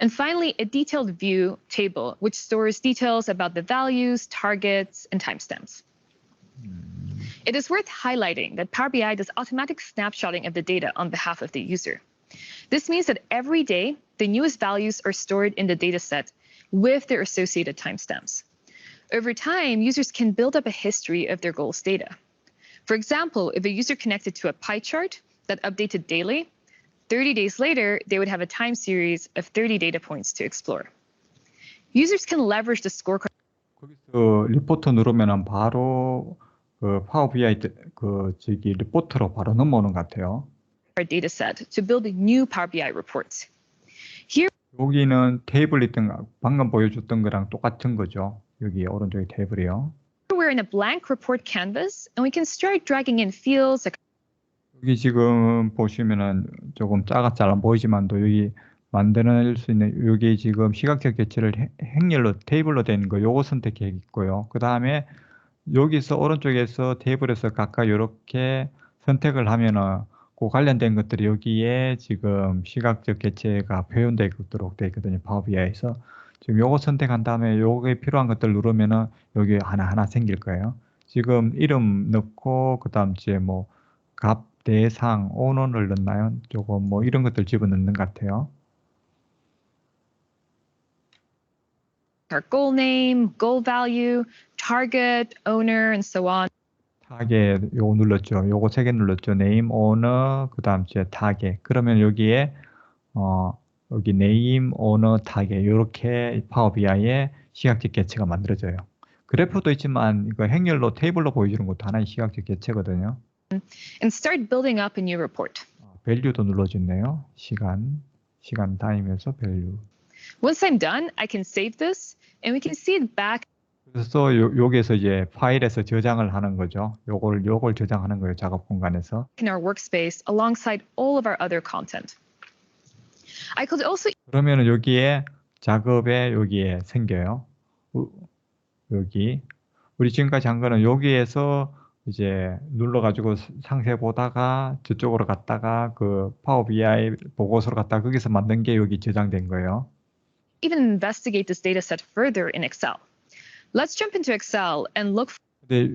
and finally, a detailed view table, which stores details about the values, targets, and timestamps. It is worth highlighting that Power BI does automatic snapshotting of the data on behalf of the user. This means that every day, the newest values are stored in the dataset with their associated timestamps. Over time, users can build up a history of their goals data. For example, if a user connected to a pie chart that updated daily, 30 days later, they would have a time series of 30 data points to explore. Users can leverage the scorecard 거기서 리포트 누르면은 바로 그 파워 BI 리포트로 바로 넘어오는 것 같아요. dataset to build new Power BI reports. Here, 여기는 테이블 있던 방금 보여줬던 거랑 똑같은 거죠. 여기 오른쪽에 테이블이요. we're in a blank report canvas, and we can start dragging in fields. 여기 지금 보시면은 조금 작아 잘 안 보이지만도 여기 만들 수 있는 여기 지금 시각적 개체를 행렬로 테이블로 된 거 요거 선택해 있고요. 그 다음에 여기서 오른쪽에서 테이블에서 각각 이렇게 선택을 하면은 그 관련된 것들이 여기에 지금 시각적 개체가 표현되도록 되어 있거든요. 파워 BI에서 지금 요거 선택한 다음에 요게 필요한 것들 누르면은 여기 하나하나 생길 거예요. 지금 이름 넣고 그다음 이제 뭐 값, 대상, 언어를 넣나요? 조금 뭐 이런 것들 집어넣는 것 같아요. our goal name, goal value, target, owner, and so on. 타겟 요거 눌렀죠. 요거 3개 눌렀죠. name, owner, 그다음 이제 타겟. 그러면 여기에 여기 name, owner, 타겟 요렇게 파워 BI에 시각적 개체가 만들어져요. 그래프도 있지만 이거 행렬로 테이블로 보여주는 것도 하나의 시각적 개체거든요. And start building up a new report. 밸류도 눌러줬네요. 시간 타임에서 밸류. Once I'm done, I can save this and we can see it back 그래서 여기에서 이제 파일에서 저장을 하는 거죠. 요걸 저장하는 거예요. 작업 공간에서. in our workspace alongside all of our other content. I could also 그러면은 여기에 작업에 여기에 생겨요. 여기 우리 지금까지 한 거는 여기에서 이제 눌러가지고 상세 보다가 저쪽으로 갔다가 그 파워 BI 보고서로 갔다가 거기서 만든 게 여기 저장된 거예요. even investigate this data set further in Excel. Let's jump into Excel and look 근데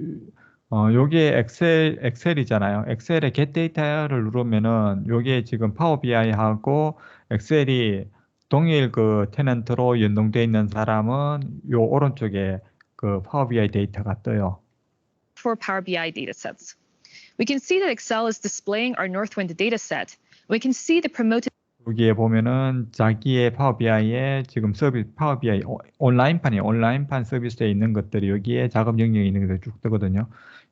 여기에 엑셀이잖아요. 엑셀에 get data를 누르면은 여기에 지금 파워 BI하고 엑셀이 동일 그 테넌트로 연동되어 있는 사람은 요 오른쪽에 그 파워 BI 데이터가 떠요. for Power BI datasets. We can see that Excel is displaying our Northwind dataset. We can see the promoted 여기에 보면은 자기의 파워 BI에 지금 서비스 파워 BI 온라인판 서비스에 있는 것들이 여기에 작업 영역에 있는 것들이 쭉 뜨거든요.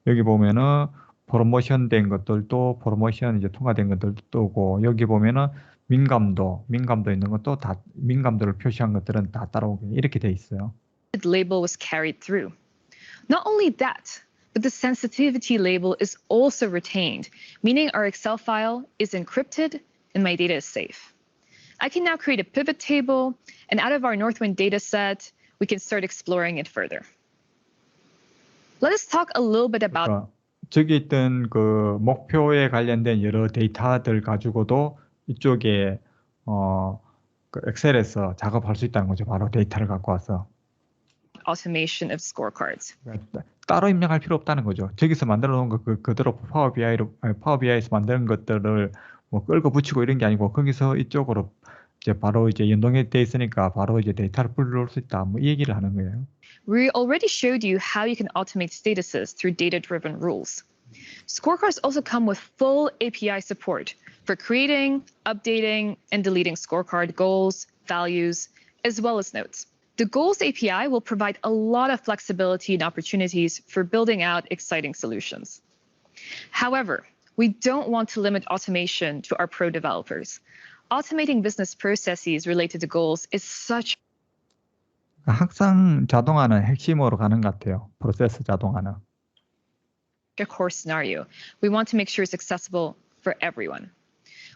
여기 보면은 프로모션 된 것들도 프로모션 이제 통과된 것들도 뜨고 여기 보면은 민감도 있는 것도 다 민감도를 표시한 것들은 다 따라오게 이렇게 돼 있어요. label was carried through. Not only that, but the sensitivity label is also retained, meaning our Excel file is encrypted and my data is safe. I can now create a pivot table, and out of our Northwind dataset, we can start exploring it further. Let us talk a little bit about 그러니까 저기 있던 그 목표에 관련된 여러 데이터들 가지고도 이쪽에 그 엑셀에서 작업할 수 있다는 거죠. 바로 데이터를 갖고 와서. automation of scorecards. 그러니까 따로 입력할 필요 없다는 거죠. 저기서 만들어 놓은 거 그대로 파워 BI에서 만드는 것들을 뭐 끌고 붙이고 이런 게 아니고 거기서 이쪽으로 이제 바로 이제 연동이 돼 있으니까 바로 이제 데이터를 불러올 수 있다. 뭐 이 얘기를 하는 거예요. We already showed you how you can automate statuses through data-driven rules. Scorecards also come with full API support for creating, updating, and deleting scorecard goals, values, as well as notes. The Goals API will provide a lot of flexibility and opportunities for building out exciting solutions. However, we don't want to limit automation to our pro developers. Automating business processes related to goals is such 항상 자동화는 핵심으로 가는 것 같아요. 프로세스 자동화는. a core scenario. We want to make sure it's accessible for everyone.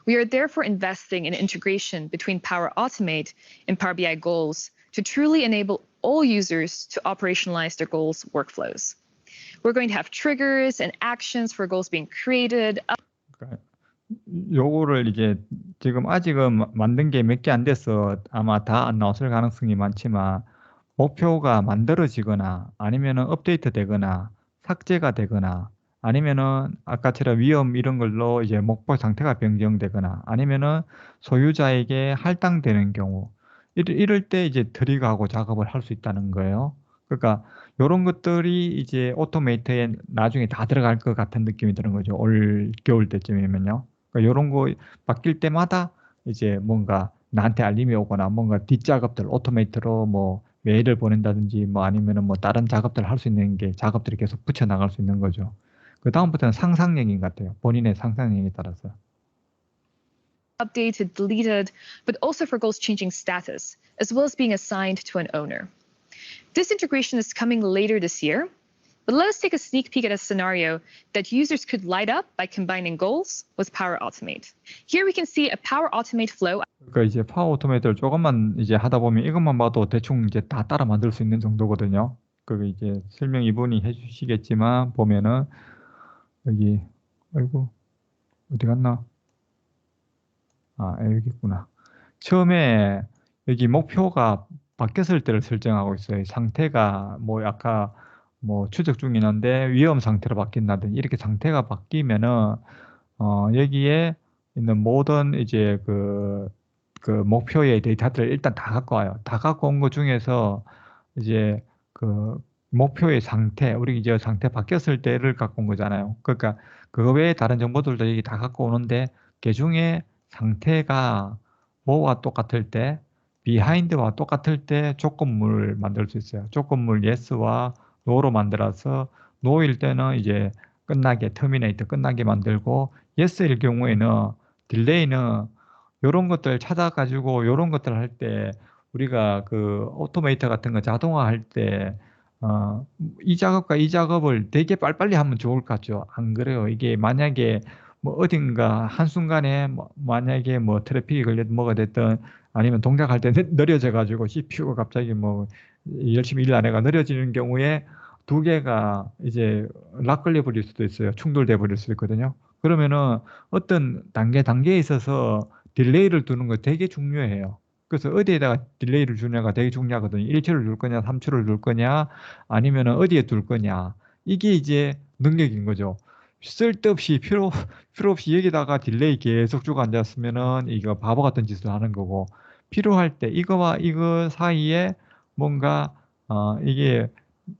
We are therefore investing in integration between Power Automate and Power BI Goals to truly enable all users to operationalize their goals workflows. We're going to have triggers and actions for goals being created. 그러니까 요거를 이제 지금 아직은 만든 게 몇 개 안 돼서 아마 다 안 나왔을 가능성이 많지만 목표가 만들어지거나 아니면은 업데이트 되거나 삭제가 되거나 아니면은 아까처럼 위험 이런 걸로 이제 목표 상태가 변경되거나 아니면은 소유자에게 할당되는 경우 이럴 때 이제 트리거하고 작업을 할 수 있다는 거예요. 그러니까 요런 것들이 이제 오토메이터에 나중에 다 들어갈 것 같은 느낌이 드는 거죠. 올 겨울 때쯤이면요. 그러니까 요런 거 바뀔 때마다 이제 뭔가 나한테 알림이 오거나 뭔가 뒷작업들 오토메이터로 뭐 메일을 보낸다든지 뭐 아니면은 뭐 다른 작업들을 할 수 있는 게 작업들이 계속 붙여 나갈 수 있는 거죠. 그 다음부터는 상상력인 것 같아요. 본인의 상상력에 따라서. Updated, deleted, but also for goals changing status, as well as being assigned to an owner. This integration is coming later this year, but let us take a sneak peek at a scenario that users could light up by combining goals with Power Automate. Here we can see a Power Automate flow. 그러니까 이제 파워 오토메이터를 조금만 이제 하다 보면 이것만 봐도 대충 이제 다 따라 만들 수 있는 정도거든요. 그 이제 설명 이분이 해주시겠지만 보면은 여기 아이고 어디 갔나? 아 여기 있구나. 처음에 여기 목표가 바뀌었을 때를 설정하고 있어요. 상태가 뭐 아까 뭐 추적 중이는데 위험 상태로 바뀐다든지 이렇게 상태가 바뀌면은 여기에 있는 모든 이제 그 목표의 데이터들을 일단 다 갖고 와요. 다 갖고 온 것 중에서 이제 그 목표의 상태, 우리 이제 상태 바뀌었을 때를 갖고 온 거잖아요. 그러니까 그거 외에 다른 정보들도 여기 다 갖고 오는데 그 중에 상태가 뭐와 똑같을 때, behind와 똑같을 때 조건물 만들 수 있어요. 조건물 yes와 no로 만들어서 no일 때는 이제 끝나게 terminate 끝나게 만들고 yes일 경우에는 delay는 이런 것들 찾아가지고 이런 것들 할 때 우리가 그 오토메이터 같은 거 자동화 할 때 이 작업과 이 작업을 되게 빨리빨리 하면 좋을 것 같죠. 안 그래요? 이게 만약에 뭐 어딘가 한순간에 만약에 뭐 트래픽이 걸려든 뭐가 됐든 아니면 동작할 때 느려져 가지고 CPU가 갑자기 뭐 열심히 일 안 해가 느려지는 경우에 두 개가 이제 락 걸려 버릴 수도 있어요. 충돌돼 버릴 수도 있거든요. 그러면은 어떤 단계에 있어서 딜레이를 두는 거 되게 중요해요. 그래서 어디에다가 딜레이를 주냐가 되게 중요하거든요. 1초를 줄 거냐, 3초를 줄 거냐, 아니면은 어디에 둘 거냐. 이게 이제 능력인 거죠. 쓸데없이 필요 없이 여기다가 딜레이 계속 주고 앉았으면은 이거 바보 같은 짓을 하는 거고, 필요할 때 이거와 이거 사이에 뭔가 이게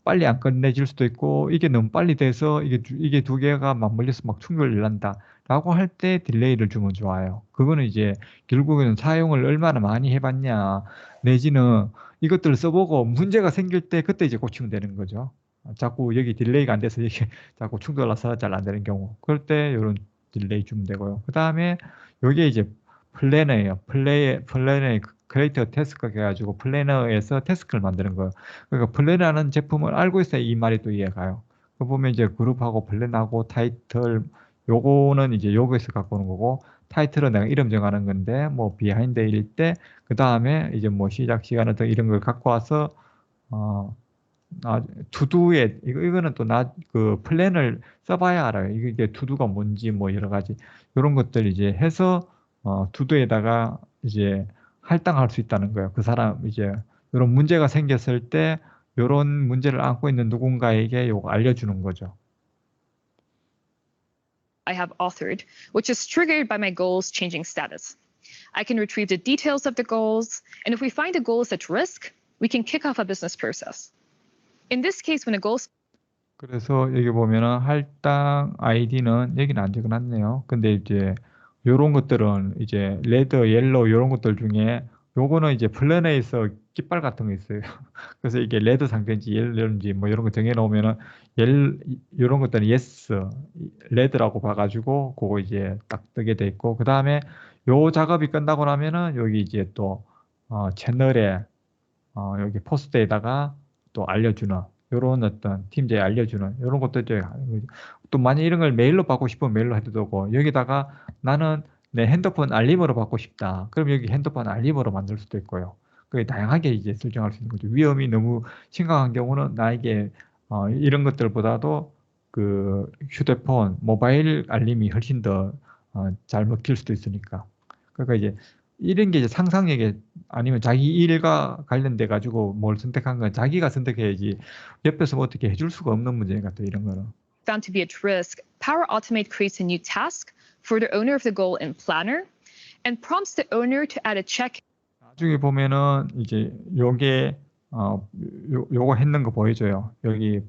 빨리 안 끝내질 수도 있고 이게 너무 빨리 돼서 이게 두 개가 맞물려서 막 충돌이 난다 라고 할 때 딜레이를 주면 좋아요. 그거는 이제 결국에는 사용을 얼마나 많이 해봤냐 내지는 이것들을 써보고 문제가 생길 때 그때 이제 고치면 되는 거죠. 자꾸 여기 딜레이가 안 돼서 이게 자꾸 충돌 나서 잘 안 되는 경우 그럴 때 이런 딜레이 주면 되고요. 그 다음에 요게 이제 플래너예요. 플래너의 크리에이터 태스크 해가지고 플래너에서 태스크를 만드는 거예요. 그러니까 플래너라는 제품을 알고 있어야 이 말이 또 이해가요. 그 보면 이제 그룹하고 플래너하고 타이틀 요거는 이제 요거에서 갖고 오는 거고 타이틀은 내가 이름 정하는 건데 뭐 비하인드일 때 그 다음에 이제 뭐 시작 시간을 더 이런 걸 갖고 와서 투두에 이거는 또 그 플랜을 써봐야 알아요. 이게 투두가 뭔지 뭐 여러 가지 이런 것들 이제 해서 투두에다가 이제 할당할 수 있다는 거예요. 그 사람 이제 이런 문제가 생겼을 때 이런 문제를 안고 있는 누군가에게 요거 알려주는 거죠. I have authored, which is triggered by my goal's changing status. I can retrieve the details of the goals, and if we find a goal is at risk, we can kick off a business process. In this case, when a goal 그래서 여기 보면은 할당 아이디는 여기는 안 적어놨네요. 근데 이제 요런 것들은 이제 레드, 옐로우 요런 것들 중에 요거는 이제 플래너에서 깃발 같은 거 있어요. 그래서 이게 레드 상태인지 옐로우인지 뭐 이런 거 정해놓으면은 요런 것들은 yes, 레드라고 봐가지고 그거 이제 딱 뜨게 돼 있고 그 다음에 요 작업이 끝나고 나면은 여기 이제 또 채널에 여기 포스트에다가 또 알려주는 요런 어떤 팀장에 알려주는 이런 것도 이제 또 만약 이런 걸 메일로 받고 싶으면 메일로 해도 되고 여기다가 나는 내 핸드폰 알림으로 받고 싶다. 그럼 여기 핸드폰 알림으로 만들 수도 있고요. 그게 다양하게 이제 설정할 수 있는 거죠. 위험이 너무 심각한 경우는 나에게 이런 것들보다도 그 휴대폰, 모바일 알림이 훨씬 더 잘 먹힐 수도 있으니까. 그러니까 이제 이런 게 이제 상상력에 아니면 자기 일과 관련돼 가지고 뭘 선택한 건 자기가 선택해야지 옆에서 뭐 어떻게 해줄 수가 없는 문제니까 또 이런 거는. found to be at risk, Power Automate creates a new task for the owner of the goal in Planner and prompts the owner to add a check. 나중에 보면은 이제 요게 요거 했는 거 보여줘요. 여기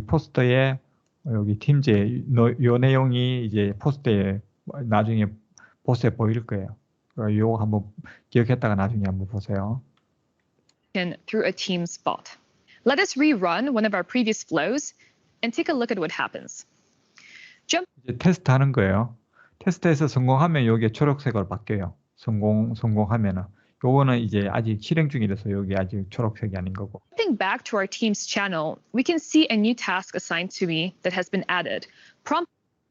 포스터에 여기 팀제 요 내용이 이제 포스터에 나중에 보스에 보일 거예요. 요거 한번 기억했다가 나중에 한번 보세요. Through a Teams bot. Let us rerun one of our previous flows and take a look at what happens. 이제 테스트 하는 거예요. 테스트에서 성공하면 여기에 초록색으로 바뀌어요. 성공하면은. 요거는 이제 아직 실행 중이라서 여기 아직 초록색이 아닌 거고. Jumping back to our Teams channel, we can see a new task assigned to me that has been added.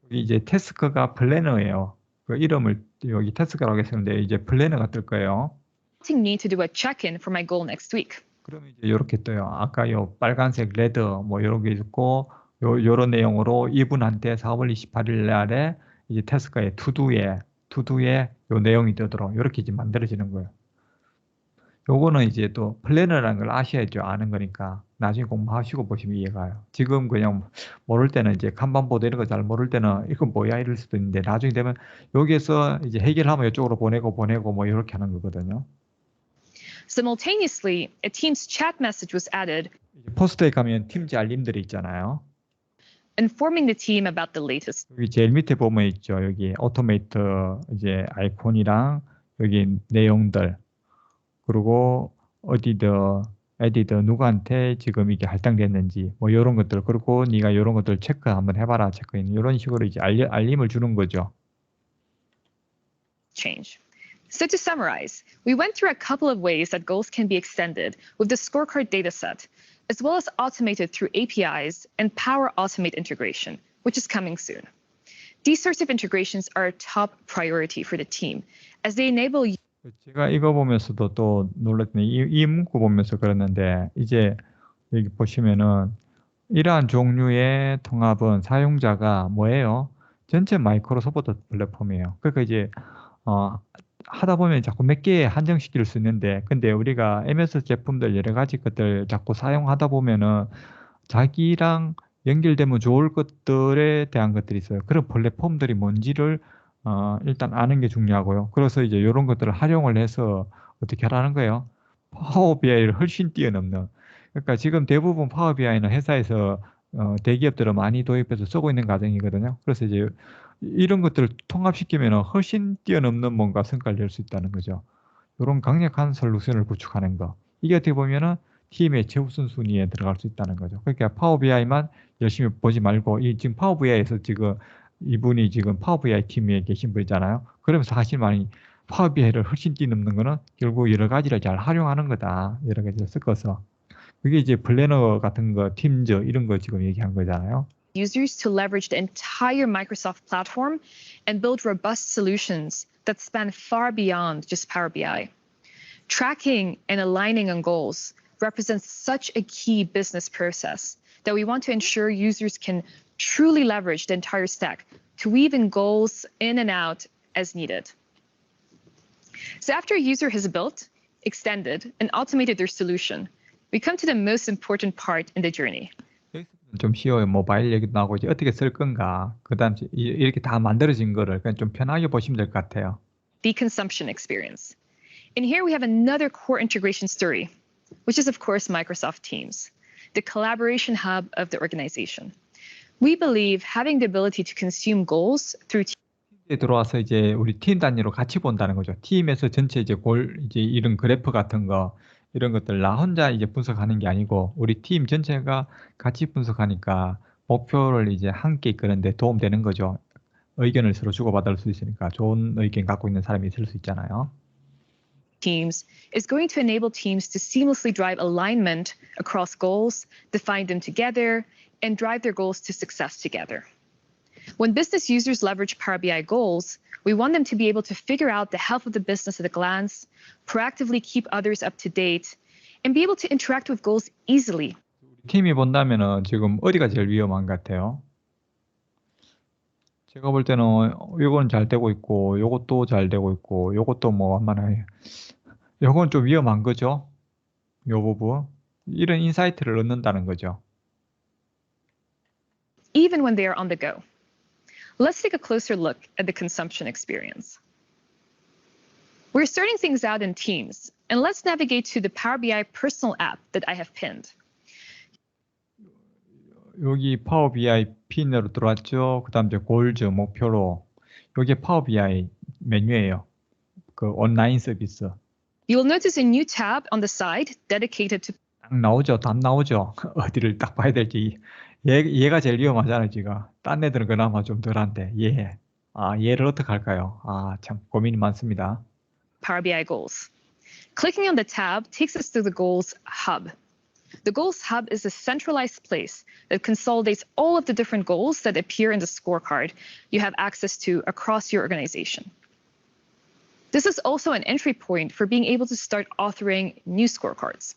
여기 이제 태스크가 플래너예요. 그 이름을 여기 태스크라고 했었는데 이제 플래너가 뜰 거예요. Prompting me to do a check-in for my goal next week. 그러면 이제 이렇게 떠요. 아까 요 빨간색 레드 뭐 이런 게 있고 요런 내용으로 이분한테 4월 28일 날에 이제 태스크의 투두에 요 내용이 뜨도록 이렇게 이제 만들어지는 거예요. 요거는 이제 또 플래너라는 걸 아셔야죠. 아는 거니까 나중에 공부하시고 보시면 이해가요. 지금 그냥 모를 때는 이제 간반보도 이런 거 잘 모를 때는 이거 뭐야 이럴 수도 있는데 나중에 되면 여기에서 이제 해결하면 이쪽으로 보내고 뭐 이렇게 하는 거거든요. Simultaneously, a Teams chat message was added 포스트에 가면 팀즈 알림들이 있잖아요. informing the team about the latest. 여기 제일 밑에 보면 있죠. 여기 오토메이트 이제 아이콘이랑 여기 내용들 그리고 어디더 에디더 누구한테 지금 이게 할당됐는지 뭐 이런 것들 그리고 네가 이런 것들 체크 한번 해봐라 체크인 이런 식으로 이제 알림을 주는 거죠. Change. So to summarize, we went through a couple of ways that goals can be extended with the scorecard dataset, as well as automated through APIs and Power Automate integration, which is coming soon. These sorts of integrations are a top priority for the team, as they enable 제가 이거 보면서도 또 놀랐더니 이 문구 보면서 그랬는데 이제 여기 보시면은 이러한 종류의 통합은 사용자가 뭐예요? 전체 마이크로소프트 플랫폼이에요. 그러니까 이제 하다 보면 자꾸 몇 개에 한정시킬 수 있는데 근데 우리가 MS 제품들 여러 가지 것들 자꾸 사용하다 보면은 자기랑 연결되면 좋을 것들에 대한 것들이 있어요. 그런 플랫폼들이 뭔지를 일단 아는 게 중요하고요. 그래서 이제 이런 것들을 활용을 해서 어떻게 하라는 거예요? 파워 BI를 훨씬 뛰어넘는. 그러니까 지금 대부분 파워 BI는 회사에서 대기업들은 많이 도입해서 쓰고 있는 과정이거든요. 그래서 이제 이런 것들을 통합시키면 훨씬 뛰어넘는 뭔가 성과를 낼 수 있다는 거죠. 이런 강력한 솔루션을 구축하는 거. 이게 어떻게 보면은 팀의 최우선순위에 들어갈 수 있다는 거죠. 그러니까 파워 BI만 열심히 보지 말고 지금 파워 BI에서 지금 이분이 지금 파워 BI 팀에 계신 분이잖아요. 그러면서 사실 많이 파워 BI를 훨씬 뛰넘는 거는 결국 여러 가지를 잘 활용하는 거다. 여러 가지를 섞어서. 그게 이제 플래너 같은 거, 팀즈 이런 거 지금 얘기한 거잖아요. users to leverage the entire Microsoft platform and build robust solutions that span far beyond just Power BI. Tracking and aligning on goals represents such a key business process that we want to ensure users can truly leverage the entire stack to weave in goals in and out as needed. So after a user has built, extended, and automated their solution, we come to the most important part in the journey. 좀 쉬워요. 모바일 얘기도 나오고 이제 어떻게 쓸 건가. 그다음 이렇게 다 만들어진 거를 그냥 좀 편하게 보시면 될 것 같아요. The consumption experience. And here we have another core integration story, which is of course Microsoft Teams, the collaboration hub of the organization. We believe having the ability to consume goals through 팀에 들어와서 이제 우리 팀 단위로 같이 본다는 거죠. 팀에서 전체 이제 이제 이런 그래프 같은 거 이런 것들 나 혼자 이제 분석하는 게 아니고 우리 팀 전체가 같이 분석하니까 목표를 이제 함께 이끄는데 도움되는 거죠. 의견을 서로 주고받을 수 있으니까 좋은 의견 갖고 있는 사람이 있을 수 있잖아요. Teams is going to enable teams to seamlessly drive alignment across goals, define them together, and drive their goals to success together. When business users leverage Power BI goals, we want them to be able to figure out the health of the business at a glance, proactively keep others up to date, and be able to interact with goals easily. 팀이 본다면은 지금 어디가 제일 위험한 것 같아요? 제가 볼 때는 요건 잘 되고 있고 요것도 잘 되고 있고 요것도 뭐 한만해. 요건 좀 위험한 거죠. 요 부분. 이런 인사이트를 얻는다는 거죠. Even when they are on the go. Let's take a closer look at the consumption experience. We're starting things out in Teams, and let's navigate to the Power BI personal app that I have pinned. 여기 파워 BI 핀으로 들어왔죠. 그 다음 이제 골즈 목표로 여기 파워 BI 메뉴예요. 그 온라인 서비스. You will notice a new tab on the side dedicated to 딱 나오죠. 답 나오죠. 어디를 딱 봐야 될지. 얘가 제일 위험하잖아요, 지금. 딴 애들은 그나마 좀 덜한데, 얘. 얘를 어떻게 할까요? 참 고민이 많습니다. Power BI goals. Clicking on the tab takes us to the Goals Hub. The Goals Hub is a centralized place that consolidates all of the different goals that appear in the scorecard you have access to across your organization. This is also an entry point for being able to start authoring new scorecards.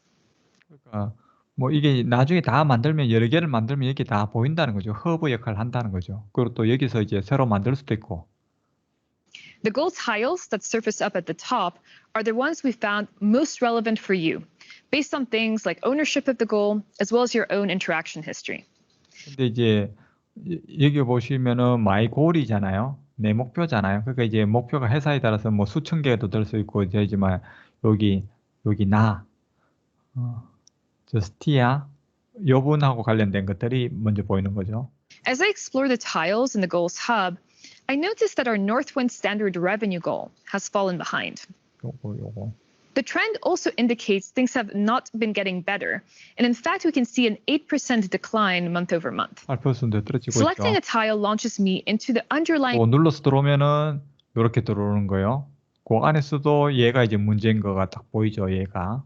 그러니까 뭐 이게 나중에 다 만들면 여러 개를 만들면 이게 다 보인다는 거죠. 허브 역할을 한다는 거죠. 그리고 또 여기서 이제 새로 만들 수도 있고. The goal tiles that surface up at the top are the ones we found most relevant for you, based on things like ownership of the goal, as well as your own interaction history. 근데 이제 여기 보시면은 마이 골이잖아요. 내 목표잖아요. 그러니까 이제 목표가 회사에 따라서 뭐 수천 개도 될 수 있고 이제지만 여기 여기 나, 저스티아, 여분하고 관련된 것들이 먼저 보이는 거죠. As I explore the tiles in the goals hub, I noticed that our Northwind standard revenue goal has fallen behind. 요거. The trend also indicates things have not been getting better, and in fact, we can see an 8% decline month over month. 8% 떨어지고 Selecting 있죠. a tile launches me into the underlying 눌러서 들어오면은 이렇게 들어오는 거예요. 그 안에서도 얘가 이제 문제인 거가 딱 보이죠, 얘가.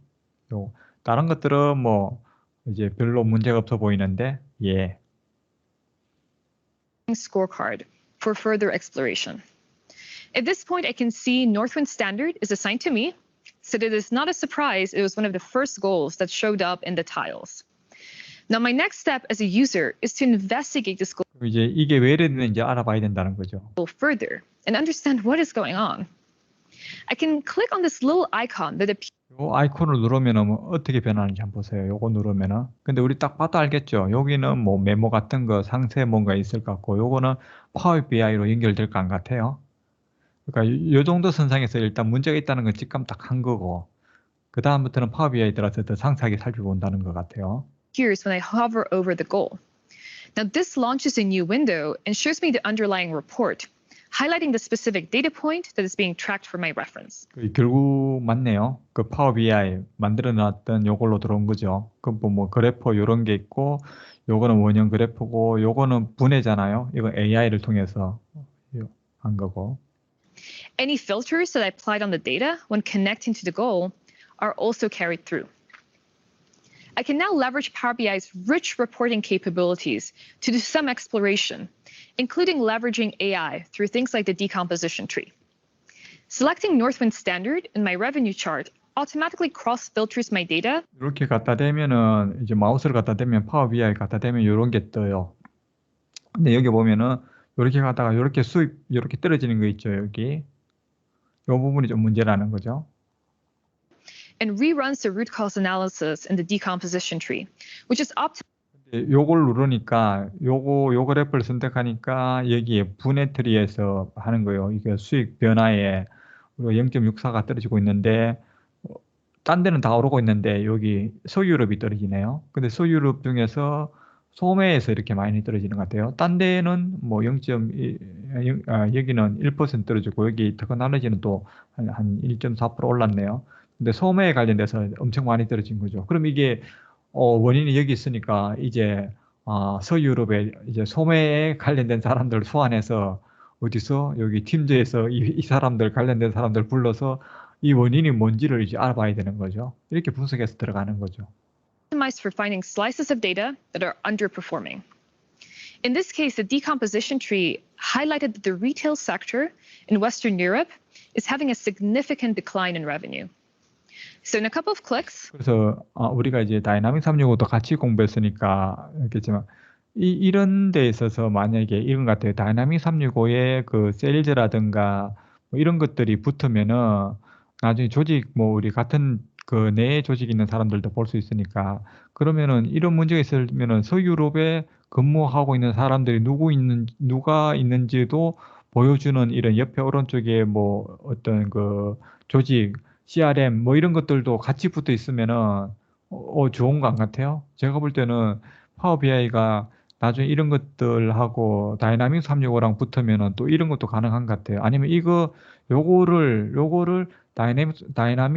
다른 것들은 뭐 이제 별로 문제가 없어 보이는데 예. scorecard for further exploration. At this point, I can see Northwind Standard is assigned to me, so it is not a surprise it was one of the first goals that showed up in the tiles. Now, my next step as a user is to investigate this goal 이제 이게 왜 이랬는지 알아봐야 된다는 거죠. further and understand what is going on. I can click on this little icon that appears 요 아이콘을 누르면은 뭐 어떻게 변하는지 한번 보세요. 요거 누르면은. 근데 우리 딱 봐도 알겠죠. 여기는 뭐 메모 같은 거 상세 뭔가 있을 것 같고 요거는 파워 BI로 연결될 것 같아요. 그러니까 요 정도 선상에서 일단 문제가 있다는 건 직감 딱 한 거고 그 다음부터는 파워 BI 들어서 더 상세하게 살펴본다는 것 같아요. when I hover over the goal. Now, this launches a new window and shows me the underlying report, highlighting the specific data point that is being tracked for my reference. 결국 맞네요. 그 파워 BI 만들어 놨던 요걸로 들어온 거죠. 그 뭐 그래퍼 요런 게 있고 요거는 원형 그래프고 요거는 분해잖아요. 이거 AI를 통해서 한 거고. Any filters that I applied on the data when connecting to the goal are also carried through. I can now leverage Power BI's rich reporting capabilities to do some exploration, including leveraging AI through things like the decomposition tree. Selecting Northwind Standard in my revenue chart automatically cross-filters my data. 이렇게 갖다 대면은 이제 마우스를 갖다 대면 파워 BI 갖다 대면 이런 게 떠요. 근데 여기 보면은 이렇게 가다가 이렇게 수입 이렇게 떨어지는 거 있죠, 여기. 이 부분이 좀 문제라는 거죠. And reruns the root cause analysis in the decomposition tree, which is 요걸 누르니까 요 그래프를 선택하니까 여기에 분해 트리에서 하는 거예요. 이게 수익 변화에 0.64가 떨어지고 있는데 딴 데는 다 오르고 있는데 여기 서유럽이 떨어지네요. 근데 서유럽 중에서 소매에서 이렇게 많이 떨어지는 것 같아요. 딴 데는 뭐 0.1, 여기는 1% 떨어지고 여기 테크놀로지는 또 한 1.4% 올랐네요. 근데 소매에 관련돼서 엄청 많이 떨어진 거죠. 그럼 이게 원인이 여기 있으니까 이제 서유럽에 이제 소매에 관련된 사람들 소환해서 어디서 여기 팀즈에서 이 사람들 관련된 사람들 불러서 이 원인이 뭔지를 이제 알아봐야 되는 거죠. 이렇게 분석해서 들어가는 거죠. optimized for finding slices of data that are underperforming. In this case, the decomposition tree highlighted that the retail sector in Western Europe is having a significant decline in revenue. So in a couple of clicks, 그래서 우리가 이제 다이나믹 365도 같이 공부했으니까 알겠지만 이런 데 있어서 만약에 이런 것 같아요. 다이나믹 365의 그 세일즈라든가 뭐 이런 것들이 붙으면은 나중에 조직 뭐 우리 같은 그 내에 조직 있는 사람들도 볼 수 있으니까 그러면은 이런 문제가 있으면은 서유럽에 근무하고 있는 사람들이 누가 있는지도 보여주는 이런 옆에 오른쪽에 뭐 어떤 그 조직 CRM 뭐 이런 것들도 같이 붙어 있으면은 좋은 거 안 같아요? 제가 볼 때는 파워 BI가 나중에 이런 것들하고 다이나믹 365랑 붙으면은 또 이런 것도 가능한 것 같아요. 아니면 요거를 다이나믹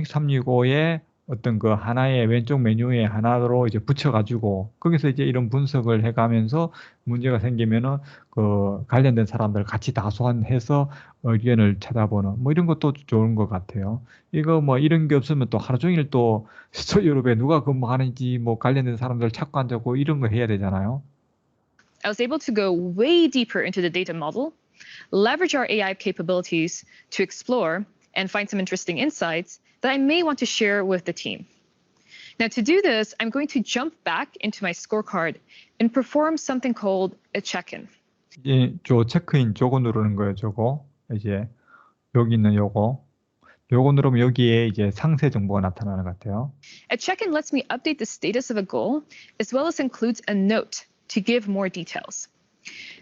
365의 어떤 그 하나의 왼쪽 메뉴에 하나로 이제 붙여가지고 거기서 이제 이런 분석을 해가면서 문제가 생기면은 그 관련된 사람들 같이 다 소환해서 의견을 찾아보는 뭐 이런 것도 좋은 것 같아요. 이거 뭐 이런 게 없으면 또 하루 종일 또 서유럽에 누가 근무하는지 뭐 관련된 사람들 찾고 앉고 이런 거 해야 되잖아요. I was able to go way deeper into the data model, leverage our AI capabilities to explore and find some interesting insights that I may want to share with the team. Now, to do this, I'm going to jump back into my scorecard and perform something called a check-in. 이제 체크인 저거 누르는 거예요. 저거 이제 여기 있는 요거 누르면 여기에 이제 상세 정보가 나타나는 것 같아요. A check-in lets me update the status of a goal, as well as includes a note to give more details.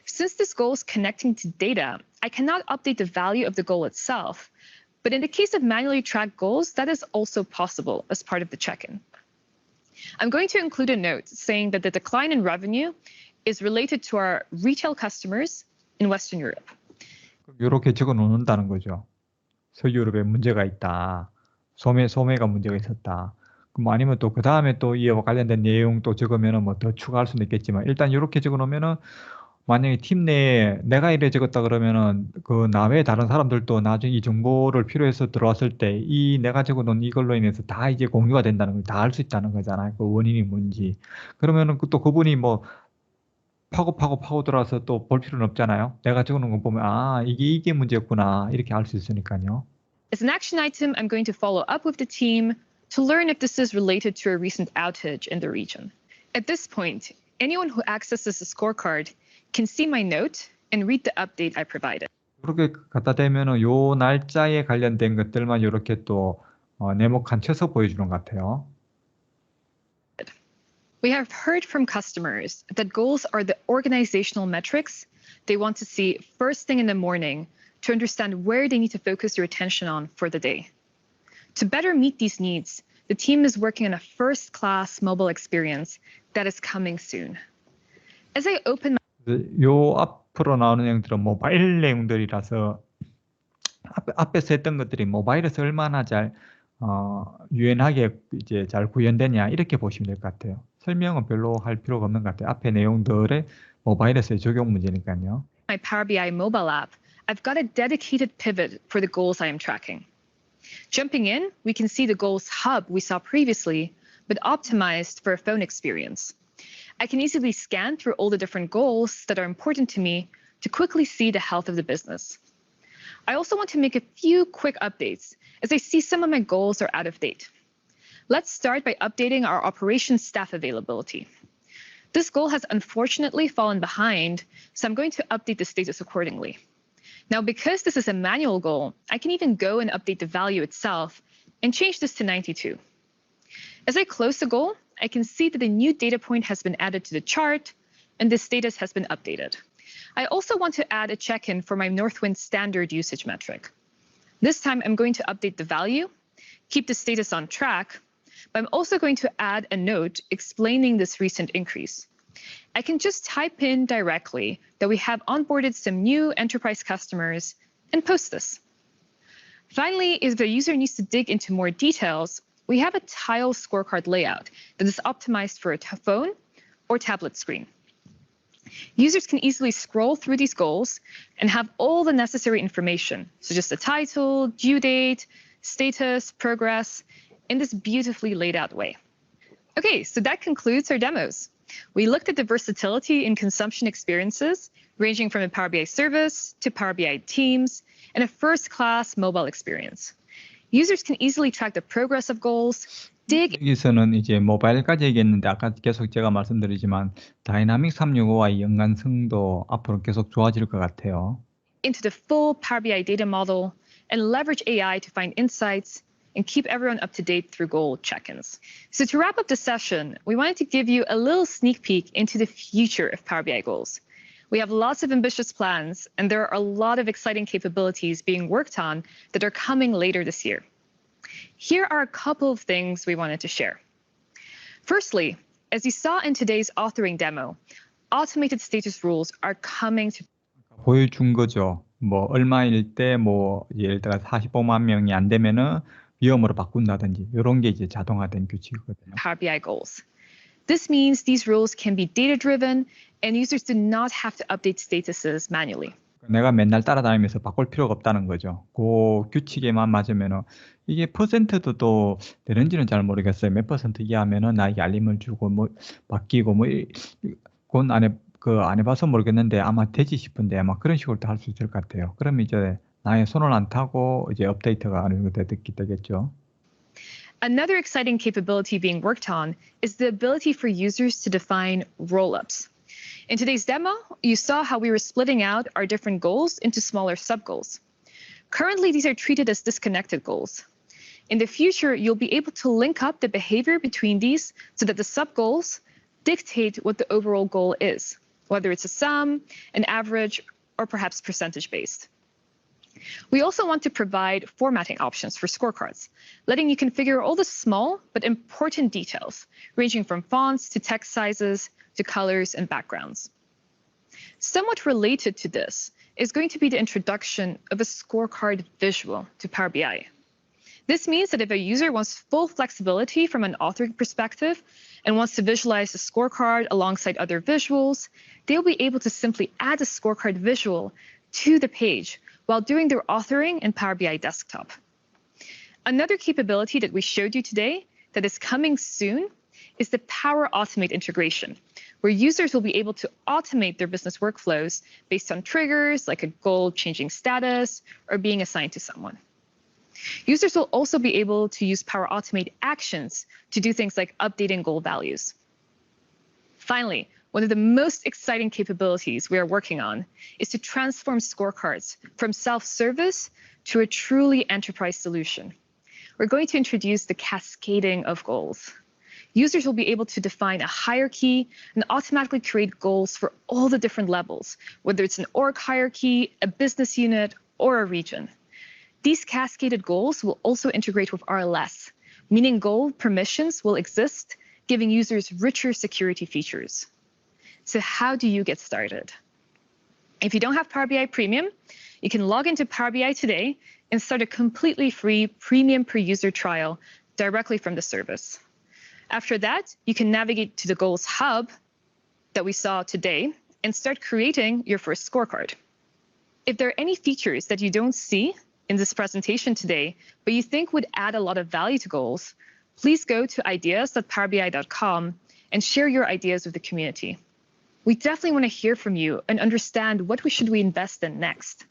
Since this goal is connecting to data, I cannot update the value of the goal itself, But in the case of manually tracked goals, that is also possible as part of the check-in. I'm going to include a note saying that the decline in revenue is related to our retail customers in Western Europe. 이렇게 적어 놓는다는 거죠. 서유럽에 문제가 있다. 소매가 문제가 있었다. 뭐 아니면 또 그다음에 또 이와 관련된 내용 또 적으면은 뭐 더 추가할 수는 있겠지만 일단 요렇게 적어 놓으면은 만약에 팀 내에 내가 이래 적었다 그러면은 그 나 외에 다른 사람들도 나중에 이 정보를 필요해서 들어왔을 때 이 내가 적어 놓은 이걸로 인해서 다 이제 공유가 된다는 걸 다 알 수 있다는 거잖아요. 그 원인이 뭔지. 그러면은 또 그분이 뭐 파고 들어와서 또 볼 필요는 없잖아요. 내가 적어 놓은 거 보면 '아 이게 문제였구나.' 이렇게 알 수 있으니까요. As an action item, I'm going to follow up with the team to learn if this is related to a recent outage in the region. At this point, anyone who accesses the scorecard can see my note and read the update I provided. 그렇게 갖다 대면은 요 날짜에 관련된 것들만 요렇게 또 네모칸 쳐서 보여주는 것 같아요. We have heard from customers that goals are the organizational metrics they want to see first thing in the morning to understand where they need to focus their attention on for the day. To better meet these needs, the team is working on a first-class mobile experience that is coming soon. As I open 요 앞으로 나오는 내용들은 모바일 내용들이라서 앞에서 했던 것들이 모바일에서 얼마나 잘 유연하게 이제 잘 구현되냐 이렇게 보시면 될 것 같아요. 설명은 별로 할 필요가 없는 것 같아요. 앞에 내용들의 모바일에서의 적용 문제니까요. my Power BI mobile app, I've got a dedicated pivot for the goals I am tracking. Jumping in, we can see the goals hub we saw previously, but optimized for a phone experience. I can easily scan through all the different goals that are important to me to quickly see the health of the business. I also want to make a few quick updates as I see some of my goals are out of date. Let's start by updating our operations staff availability. This goal has unfortunately fallen behind, so I'm going to update the status accordingly. Now, because this is a manual goal, I can even go and update the value itself and change this to 92. As I close the goal, I can see that a new data point has been added to the chart and the status has been updated. I also want to add a check-in for my Northwind standard usage metric. This time I'm going to update the value, keep the status on track, but I'm also going to add a note explaining this recent increase. I can just type in directly that we have onboarded some new enterprise customers and post this. Finally, if the user needs to dig into more details, we have a tile scorecard layout that is optimized for a phone or tablet screen. Users can easily scroll through these goals and have all the necessary information, such as the title, due date, status, progress, in this beautifully laid out way. Okay, so that concludes our demos. We looked at the versatility in consumption experiences, ranging from a Power BI service to Power BI teams, and a first-class mobile experience. Users can easily track the progress of goals, dig 여기서는 이제 모바일까지 얘기했는데 아까 계속 제가 말씀드리지만 다이나믹 365와의 연관성도 앞으로 계속 좋아질 것 같아요. into the full Power BI data model and leverage AI to find insights and keep everyone up to date through goal check-ins. So to wrap up the session, we wanted to give you a little sneak peek into the future of Power BI goals. We have lots of ambitious plans, and there are a lot of exciting capabilities being worked on that are coming later this year. Here are a couple of things we wanted to share. Firstly, as you saw in today's authoring demo, automated status rules are coming to 보여준 거죠. 뭐 얼마일 때 뭐 예를 들어 45만 명이 안 되면은 위험으로 바꾼다든지 이런 게 이제 자동화된 규칙이거든요. Power BI goals. This means these rules can be data-driven and users do not have to update statuses manually. 내가 맨날 따라다니면서 바꿀 필요가 없다는 거죠. 그 규칙에만 맞으면은 이게 퍼센트도 또 되는지는 잘 모르겠어요. 몇 퍼센트 이하면은 나에게 알림을 주고 뭐 바뀌고 뭐 그건 안 해봐서 모르겠는데 아마 되지 싶은데 아마 그런 식으로 할 수 있을 것 같아요. 그럼 이제 나의 손을 안 타고 이제 업데이트가 어느 정도 되겠죠. Another exciting capability being worked on is the ability for users to define roll-ups. In today's demo, you saw how we were splitting out our different goals into smaller sub-goals. Currently, these are treated as disconnected goals. In the future, you'll be able to link up the behavior between these so that the sub-goals dictate what the overall goal is, whether it's a sum, an average, or perhaps percentage-based. We also want to provide formatting options for scorecards, letting you configure all the small but important details, ranging from fonts to text sizes to colors and backgrounds. Somewhat related to this is going to be the introduction of a scorecard visual to Power BI. This means that if a user wants full flexibility from an authoring perspective and wants to visualize the scorecard alongside other visuals, they'll be able to simply add a scorecard visual to the page while doing their authoring in Power BI Desktop. Another capability that we showed you today that is coming soon is the Power Automate integration, where users will be able to automate their business workflows based on triggers like a goal changing status or being assigned to someone. Users will also be able to use Power Automate actions to do things like updating goal values. Finally, one of the most exciting capabilities we are working on is to transform scorecards from self-service to a truly enterprise solution. We're going to introduce the cascading of goals. Users will be able to define a hierarchy and automatically create goals for all the different levels, whether it's an org hierarchy, a business unit, or a region. These cascaded goals will also integrate with RLS, meaning goal permissions will exist, giving users richer security features. So how do you get started? If you don't have Power BI Premium, you can log into Power BI today and start a completely free premium per user trial directly from the service. After that, you can navigate to the Goals Hub that we saw today and start creating your first scorecard. If there are any features that you don't see in this presentation today, but you think would add a lot of value to goals, please go to ideas.powerbi.com and share your ideas with the community. We definitely want to hear from you and understand what should we invest in next.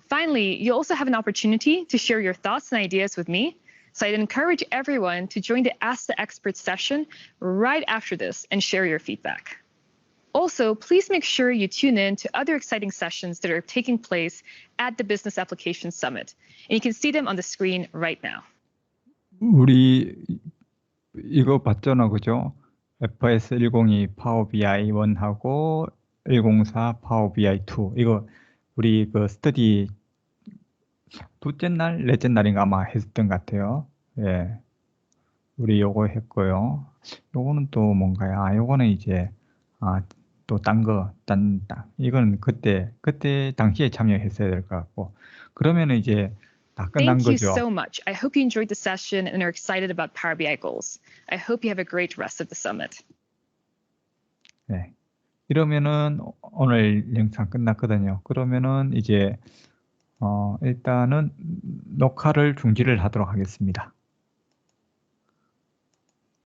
Finally, you also have an opportunity to share your thoughts and ideas with me, so I'd encourage everyone to join the Ask the Expert session right after this and share your feedback. Also, please make sure you tune in to other exciting sessions that are taking place at the Business Applications Summit, and you can see them on the screen right now. 우리 이거 봤잖아, 그죠? FS 102 파워 BI 1하고 104 파워 BI 2. 이거 우리 그 스터디 둘째 날, 넷째 날인가 아마 했었던 것 같아요. 예. 우리 요거 했고요. 요거는 또 뭔가요? 아, 요거는 이제 또 딴 거, 이거는 그때 당시에 참여했어야 될 것 같고. 그러면은 이제 다 끝난 Thank you 거죠. so much. I hope you enjoyed the session and are excited about Power BI goals. I hope you have a great rest of the summit. 네. 이러면은 오늘 영상 끝났거든요. 그러면은 이제 일단은 녹화를 중지를 하도록 하겠습니다.